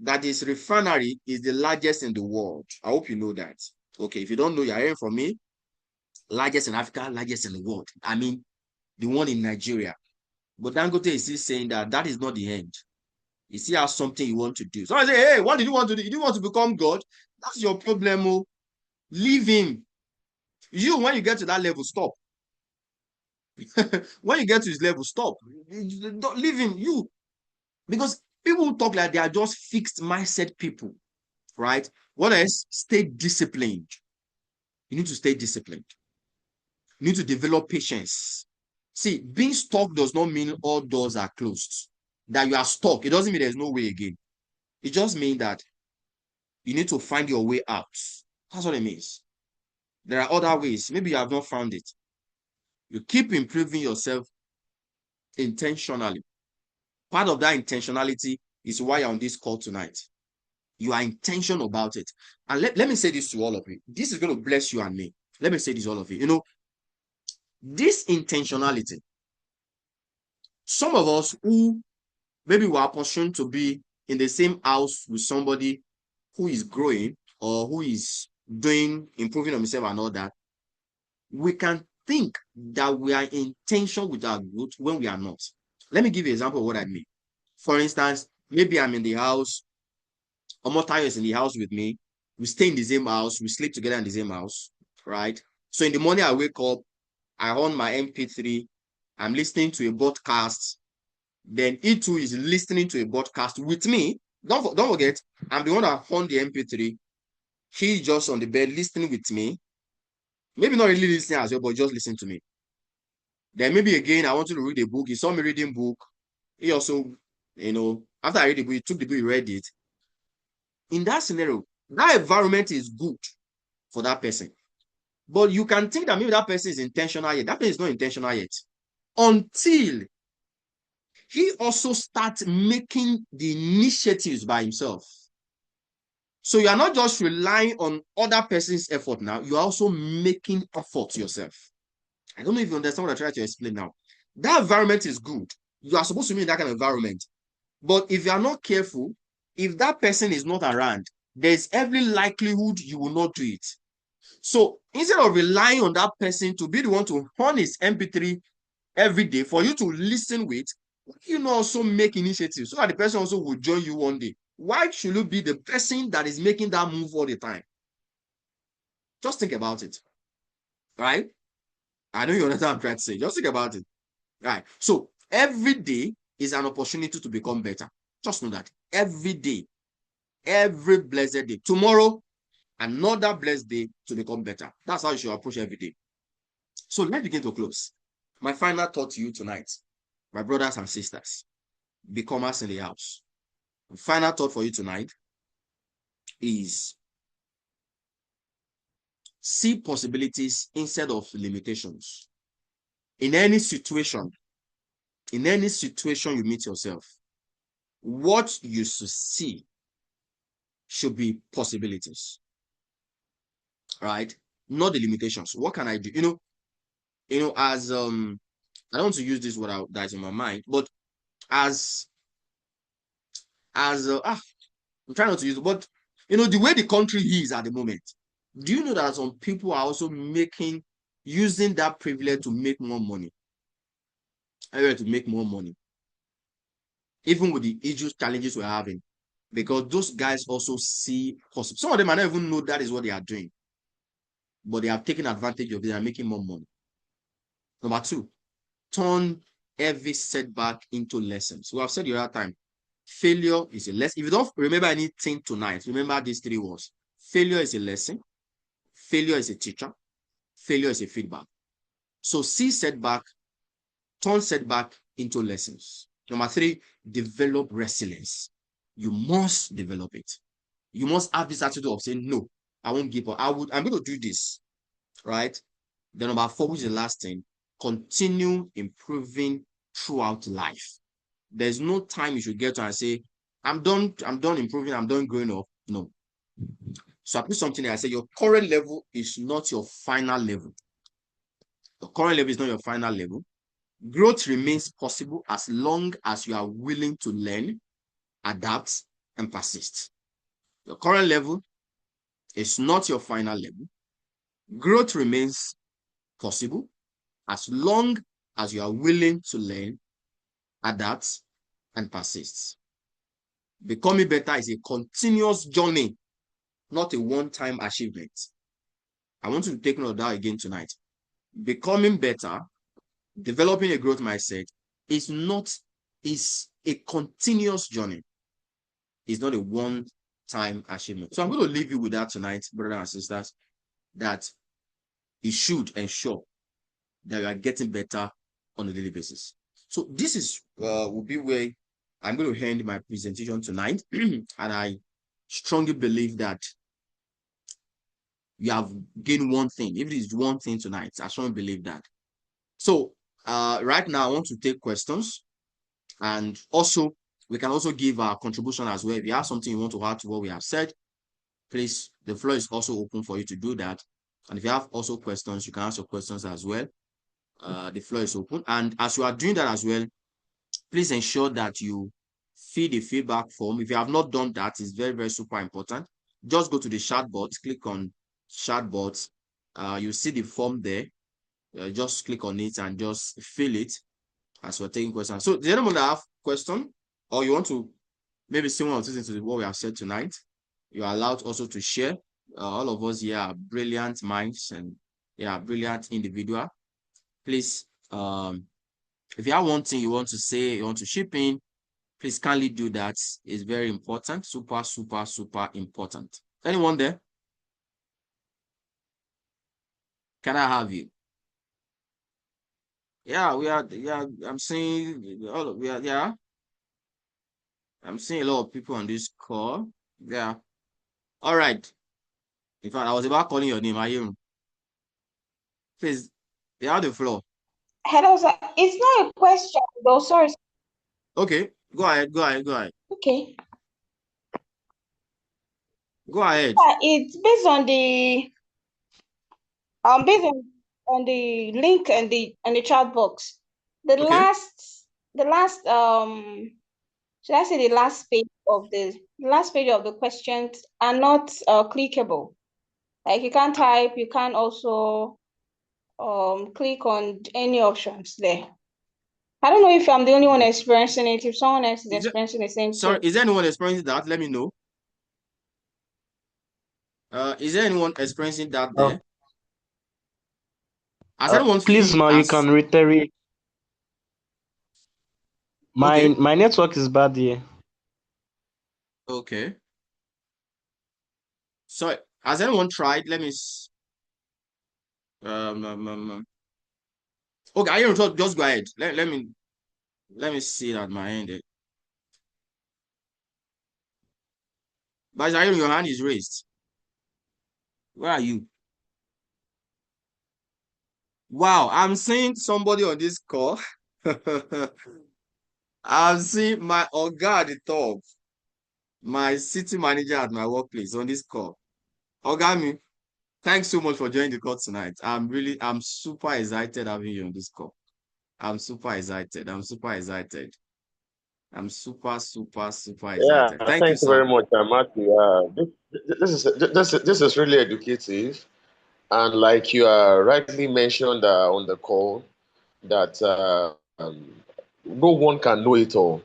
that this refinery is the largest in the world. I hope you know that. Okay, if you don't know, you're hearing from me. Largest in Africa, largest in the world. I mean, the one in Nigeria. But Dangote is still saying that is not the end. You still have something you want to do. So I say, hey, what did you want to do? You want to become God? That's your problem. Oh. Leave him. You, when you get to that level, stop. When you get to his level, stop. Don't leave him. You. Because people who talk like they are just fixed mindset people, right? What else? Stay disciplined. You need to stay disciplined. You need to develop patience. See, being stuck does not mean all doors are closed. that you are stuck. It doesn't mean there's no way again. It just means that you need to find your way out. That's what it means. There are other ways. Maybe you have not found it. You keep improving yourself intentionally. Part of that intentionality is why you're on this call tonight. You are intentional about it. And let me say this to all of you. This is going to bless you and me. Let me say this to all of you. You know, this intentionality, some of us who maybe were opportune to be in the same house with somebody who is growing or who is improving on himself and all that, we can think that we are intentional with our growth when we are not. Let me give you an example of what I mean. For instance, maybe I'm in the house, Omotayo is in the house with me. We stay in the same house, we sleep together in the same house, right? So in the morning I wake up, I on my MP3, I'm listening to a podcast. Then he too is listening to a podcast with me. Don't forget, I'm the one that on the MP3. He's just on the bed listening with me. Maybe not really listening as well, but just listening to me. Then maybe again, I want to read a book. He saw me reading book. He also, after I read the book, he took the book, he read it. In that scenario, that environment is good for that person. But you can think that maybe that person is intentional yet. That person is not intentional yet. Until he also starts making the initiatives by himself. So you are not just relying on other person's effort now, you are also making effort yourself. I don't know if you understand what I try to explain now. That environment is good. You are supposed to be in that kind of environment. But if you are not careful, if that person is not around, there's every likelihood you will not do it. So instead of relying on that person to be the one to hone his MP3 every day for you to listen with, you know, also make initiatives so that the person also will join you one day. Why should you be the person that is making that move all the time? Just think about it, right? I know you understand what I'm trying to say. Just think about it, right? So every day is an opportunity to become better. Just know that every day, every blessed day. Tomorrow, another blessed day to become better. That's how you should approach every day. So let's begin to close. My final thought to you tonight, my brothers and sisters, becomers in the house. My final thought for you tonight is see possibilities instead of limitations. In any situation you meet yourself, what you should see should be possibilities, right? Not the limitations. What can I do? As I don't want to use this word that's in my mind, but as I'm trying not to use it, but the way the country is at the moment, do you know that some people are also using that privilege to make more money? To make more money, even with the issues, challenges we're having, because those guys also see possible. Some of them might not even know that is what they are doing, but they have taken advantage of it and making more money. Number two, turn every setback into lessons. We have said the other time, failure is a lesson. If you don't remember anything tonight, remember these three words. Failure is a lesson. Failure is a teacher. Failure is a feedback. So see setback, turn setback into lessons. Number three, develop resilience. You must develop it. You must have this attitude of saying, no, I won't give up. I'm going to do this, right? Then number four, which is the last thing, continue improving throughout life. There's no time you should get to and say, I'm done improving, I'm done growing up. No. So I put something there. I say your current level is not your final level. Your current level is not your final level. Growth remains possible as long as you are willing to learn, adapt, and persist. Your current level is not your final level. Growth remains possible as long as you are willing to learn, adapt, and persist. Becoming better is a continuous journey, not a one-time achievement. I want you to take note of that again tonight. Becoming better, developing a growth mindset is a continuous journey. It's not a one-time achievement. So I'm going to leave you with that tonight, brothers and sisters, that it should ensure that you are getting better on a daily basis. So this is will be where I'm going to end my presentation tonight, and I strongly believe that you have gained one thing. If it is one thing tonight, I strongly believe that. So right now, I want to take questions, and also we can also give our contribution as well. If you have something you want to add to what we have said, please, the floor is also open for you to do that. And if you have also questions, you can ask your questions as well. The floor is open. And as you are doing that as well, please ensure that you fill the feedback form. If you have not done that, it's very, very super important. Just go to the chat box, click on chat box. You see the form there. Just click on it and just fill it as we're taking questions. So, does anyone have question, or you want to maybe someone else listen to what we have said tonight? You are allowed also to share. All of us here are brilliant minds and brilliant individual. Please, if you have one thing you want to say, you want to chip in, please kindly do that. It's very important. Super, super, super important. Anyone there? Can I have you? Yeah, we are. Yeah, I'm seeing all of we are. Yeah, I'm seeing a lot of people on this call. Yeah. All right. In fact, I was about calling your name. Are you? Please, you have the floor. Hello, sir. It's not a question, though. Sorry. Okay, go ahead. Go ahead. Go ahead. Okay. Go ahead. It's based on the link and the chat box. The Okay. last should I say the last page of the questions are not clickable. Like you can't type, you can't also click on any options there. I don't know if I'm the only one experiencing it, if someone else is Is it experiencing the same sorry? too. Is there anyone experiencing that? Let me know. Is there anyone experiencing that Uh, there? Has anyone please, feel ma, you as can reiterate. My okay? my network is bad here. Okay. So has anyone tried? Let me. Okay, I don't just go ahead. Let me see that my end. But Iron, your hand is raised. Where are you? Wow, I'm seeing somebody on this call. I'm seeing my Oga at the top, my city manager at my workplace on this call. Ogami, thanks so much for joining the call tonight. I'm super excited having you on this call. I'm super excited. I'm super excited. I'm super, super, super Yeah, excited. Thank you, thank you sir. very much, Matthew. This is really educative, and like you rightly mentioned on the call, that no one can know it all.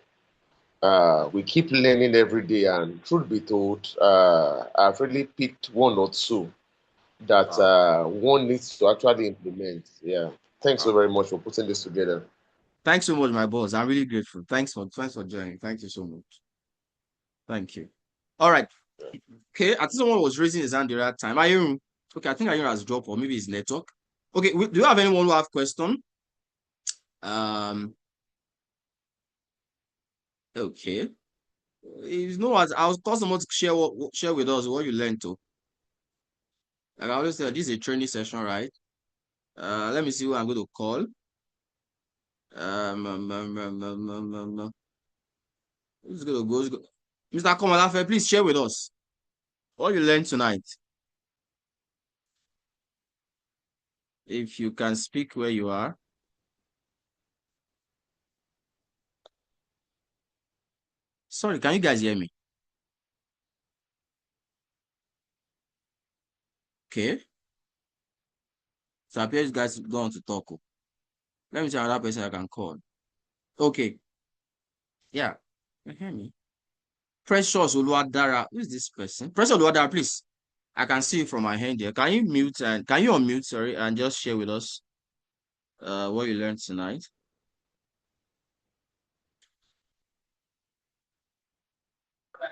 We keep learning every day, and truth be told, I've really picked one or two that Wow. one needs to actually implement. Yeah, thanks so Wow. very much for putting this together. Thanks so much, my boss. I'm really grateful. Thanks for joining. Thank you so much. Thank you. All right. Okay, I think someone was raising his hand the right time. Ayun. Okay, I think Ayun has dropped, or maybe his network. Okay, do you have anyone who have question? Um, okay. If no one, I'll call someone to share with us what you learned to. Like I always say, this is a training session, right? Let me see who I'm going to call. Who's going to go? Mr. Komalafe, please share with us what you learned tonight. If you can speak where you are. Sorry, can you guys hear me? Okay. So I appear you guys don't want to talk. Oh. Let me see another person I can call. Okay. Yeah. You hear me? Precious Oluwadara. Who is this person? Precious Oluwadara, please. I can see you from my hand here. Can you mute and can you unmute, sorry, and just share with us what you learned tonight?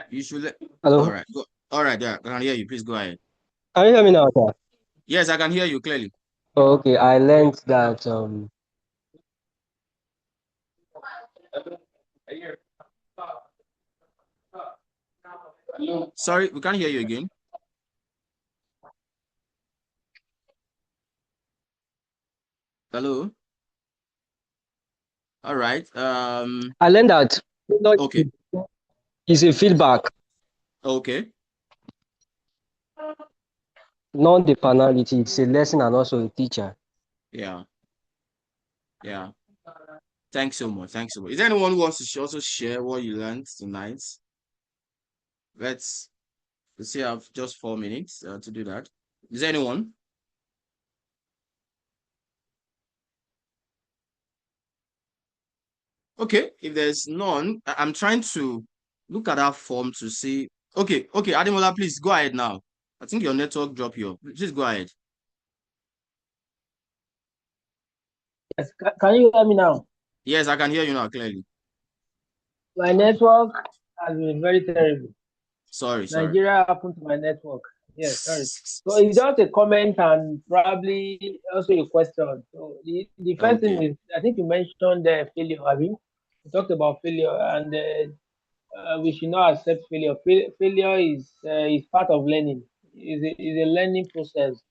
You should let all Hello. right. Go. All right, yeah, I can hear you. Please go ahead. Can you hear me now, sir? Yes, I can hear you clearly. Okay, I learned that Sorry, we can't hear you again. Hello. All right. I learned that Okay. is a feedback, Okay. not the penalty. It's a lesson and also a teacher. Yeah. Yeah. Thanks so much. Thanks so much. Is there anyone who wants to also share what you learned tonight? Let's see. I have just 4 minutes to do that. Is there anyone? Okay. If there's none, I'm trying to look at that form to see. Okay. Okay. Ademola, please go ahead now. I think your network dropped here. Please go ahead. Yes, can you hear me now? Yes, I can hear you now clearly. My network has been very terrible. Sorry. Sorry. Nigeria happened to my network. Yes, sorry. So it's just a comment and probably also a question. So the first thing Okay. is, I think you mentioned failure, have you? You talked about failure, and we should not accept failure. Failure is part of learning. Is a learning process,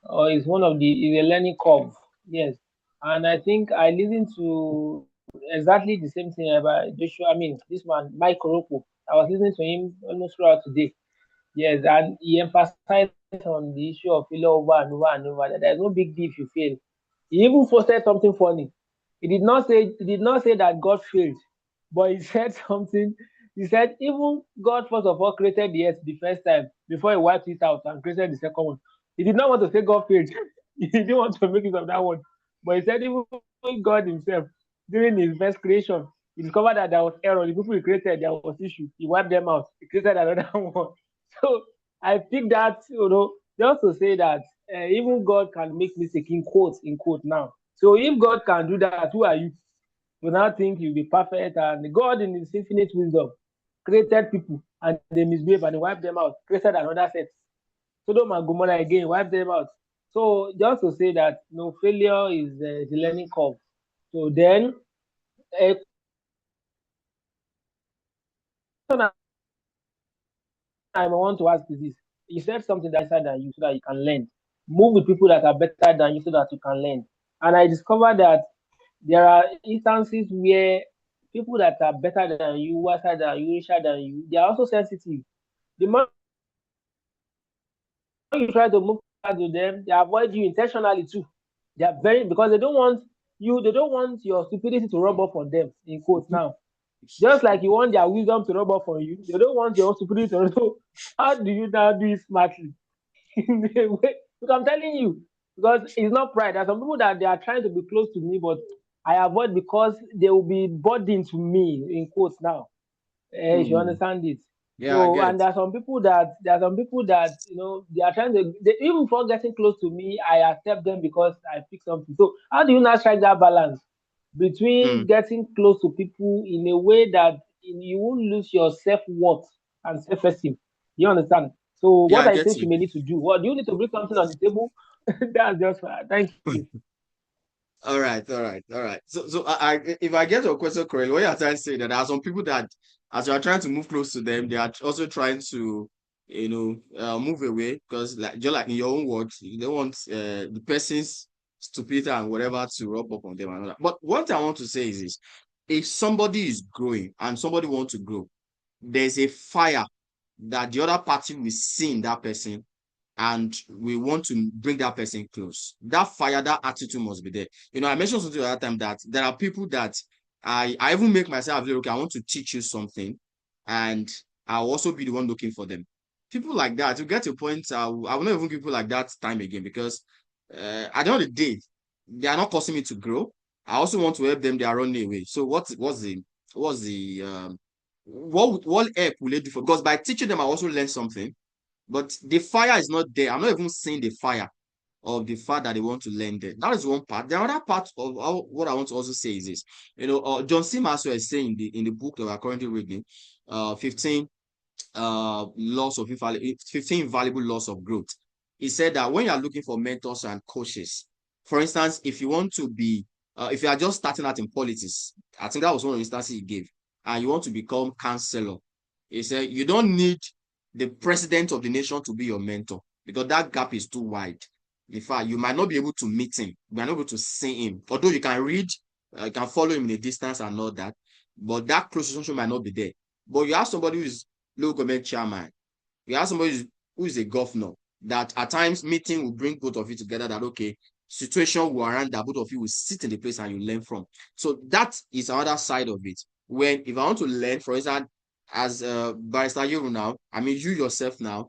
or is one of the is a learning curve. Yes, and I think I listened to exactly the same thing about Joshua. I mean, this man Mike Oropo. I was listening to him almost throughout today. Yes, and he emphasized on the issue of failure over and over and over. That there's no big deal if you fail. He even posted something funny. He did not say that God failed, but he said something. He said even God first of all created the earth the first time before he wiped it out and created the second one. He did not want to say God failed. He didn't want to make use of that one. But he said even God himself during his first creation, he discovered that there was error. The people he created, there was issue. He wiped them out. He created another one. So I think that just to say that even God can make mistake in quote now. So if God can do that, who are you? You now think you'll be perfect, and God in His infinite wisdom created people and they misbehave and He wiped them out. Created another set. Sodom and Gomorrah again, wiped them out. So just to say that failure is the learning curve. So then, a question I want to ask is this: you said something that's better than you so that you can learn. Move with people that are better than you so that you can learn. And I discovered that there are instances where people that are better than you, wiser than you, richer than you, they are also sensitive. The more you try to move closer to them, they avoid you intentionally too. They are very because they don't want your stupidity to rub off on them, in quotes now. Just like you want their wisdom to rub off on you, they don't want your stupidity to rub off. How do you now do it smartly? In a way, because I'm telling you, because it's not pride. There are some people that they are trying to be close to me, but I avoid because they will be burdened to me, in quotes now. If you Hmm. understand it. Yeah, I So, get. and there are some people that they are trying to even before getting close to me, I accept them because I pick something. So, how do you now strike that balance Hmm. between getting close to people in a way that you won't lose your self worth and self esteem? You understand? So, Yeah, what I I get think you you. may need to do? What do you need to bring something on the table? That's just fine. Thank you. All right, all right, all right. So if I get your question correctly, what you're trying to say that there are some people that, as you are trying to move close to them, they are also trying to, move away because, like, just like in your own words, you don't want the person's stupidity and whatever to rub up on them and all that. But one thing I want to say is this: if somebody is growing and somebody wants to grow, there's a fire that the other party will see in that person and we want to bring that person close. That fire, that attitude must be there. I mentioned something the other time that there are people that I even make myself available. Okay, I want to teach you something, and I'll also be the one looking for them. People like that, you get to a point, I will not even give people like that time again because at the end of the day, they are not causing me to grow. I also want to help them. They are running away. So what help will they do for? Because by teaching them, I also learn something, but the fire is not there. I'm not even seeing the fire of the fact that they want to learn there. That is one part. The other part of what I want to also say is this. John C. Maxwell is saying in the book that we are currently reading, 15 laws of 15 valuable laws of growth. He said that when you are looking for mentors and coaches, for instance, if you want to be, if you are just starting out in politics, I think that was one of the instances he gave, and you want to become counselor, he said you don't need the president of the nation to be your mentor, because that gap is too wide. In fact, you might not be able to meet him, you might not be able to see him, although you can read, you can follow him in a distance and all that, but that close relationship might not be there. But you have somebody who is local government chairman, you have somebody who is a governor, that at times meeting will bring both of you together, that okay, situation will warrant that both of you will sit in the place and you learn from. So that is another side of it. When if I want to learn, for instance, as Barrister you now, I mean you yourself now,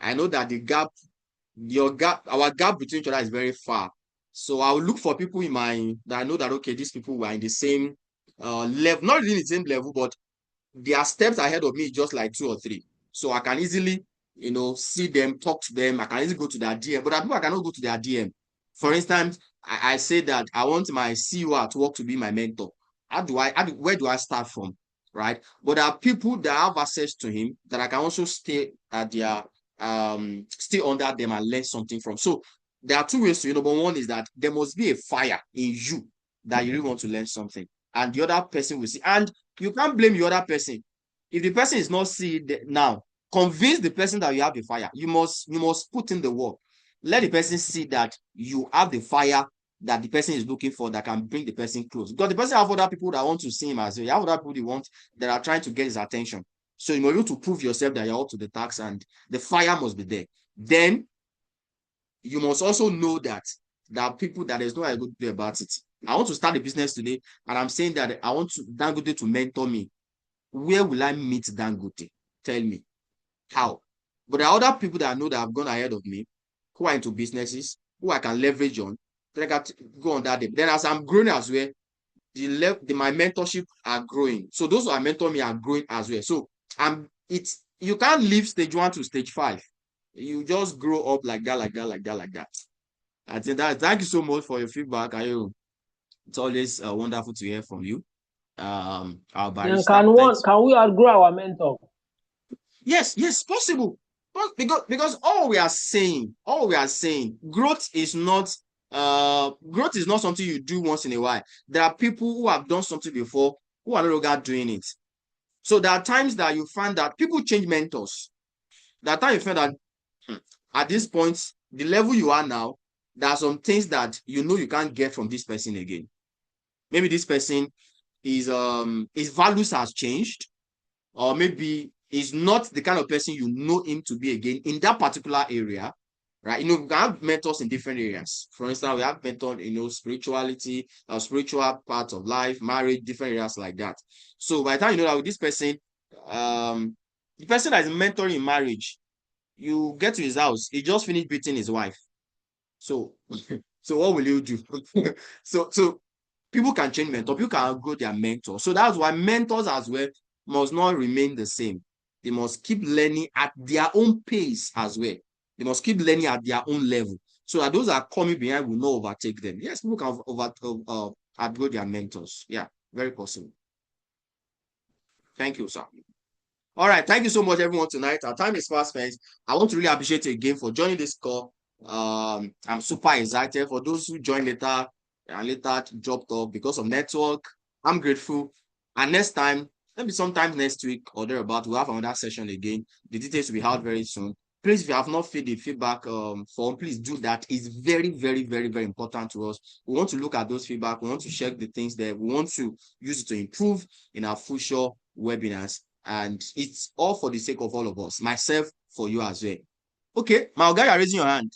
I know that the gap, our gap between each other is very far. So I will look for people in my that I know that okay, these people were in the same level, not really in the same level, but their steps ahead of me is just like 2 or 3. So I can easily, see them, talk to them. I can easily go to their DM, but I cannot go to their DM. For instance, I say that I want my CEO at work to be my mentor. Where do I start from? Right? But there are people that have access to him that I can also stay at their stay under them and learn something from. So there are 2 ways to, number one is that there must be a fire in you that you really want to learn something, and the other person will see. And you can't blame the other person. If the person is not seeing it now, convince the person that you have the fire. You must put in the work. Let the person see that you have the fire that the person is looking for, that can bring the person close. Because the person have other people that want to see him as well. You have other people that are trying to get his attention. So you must to prove yourself that you're up to the task, and the fire must be there. Then you must also know that there are people that there's no way I go do about it. I want to start a business today, and I'm saying that I want Dangote to mentor me. Where will I meet Dangote? Tell me. How? But there are other people that I know that have gone ahead of me, who are into businesses, who I can leverage on, then I can go on that day. Then as I'm growing as well, my mentorship are growing. So those who are mentoring me are growing as well. So you can't leave stage 1 to stage 5. You just grow up like that, like that, like that, like that. I think that. Thank you so much for your feedback. It's always wonderful to hear from you. Our Then barrister. Thanks. can we outgrow our mentor? Yes, possible. But because all we are saying, growth is not something you do once in a while. There are people who have done something before who are no longer doing it. So there are times that you find that people change mentors. There are times you find that at this point, the level you are now, there are some things that you can't get from this person again. Maybe this person his values has changed, or maybe he's not the kind of person you know him to be again in that particular area, right? We can have mentors in different areas. For instance, we have mentors, spirituality, spiritual part of life, marriage, different areas like that. So by the time you know that with this person, the person that is mentoring in marriage, you get to his house, he just finished beating his wife. So, so what will you do? so people can change mentor, people can grow their mentor. So that's why mentors as well must not remain the same. They must keep learning at their own pace as well. They must keep learning at their own level. So that those that are coming behind will not overtake them. Yes, people can outgrow their mentors. Yeah, very possible. Thank you, sir. All right, thank you so much, everyone, tonight. Our time is fast spent. I want to really appreciate you again for joining this call. I'm super excited. For those who joined later and later dropped off because of network, I'm grateful. And next time, maybe sometime next week or thereabout, we'll have another session again. The details will be out very soon. Please, if you have not filled the feedback form, please do that. It's very, very, very, very important to us. We want to look at those feedback. We want to check the things that we want to use it to improve in our future webinars. And it's all for the sake of all of us, myself, for you as well. Okay, my guy, you're raising your hand.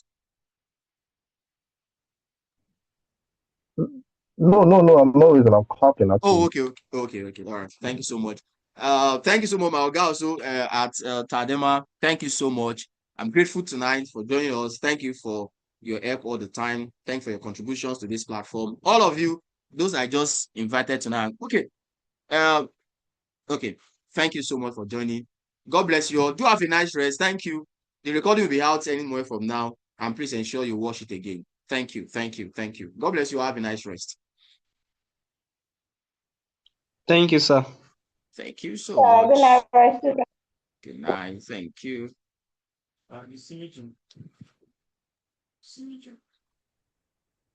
No, I'm not raising. I'm clapping Oh, actually. okay. All right. Thank you so much. Thank you so much, my guy. Also, at Tadema. Thank you so much. I'm grateful tonight for joining us. Thank you for your help all the time. Thank you for your contributions to this platform. All of you, those I just invited tonight. Okay. Okay. Thank you so much for joining. God bless you all. Do have a nice rest. Thank you. The recording will be out anywhere from now. And please ensure you watch it again. Thank you. God bless you. Have a nice rest. Thank you, sir. Thank you so much. Good night. Good night. Thank you. See you.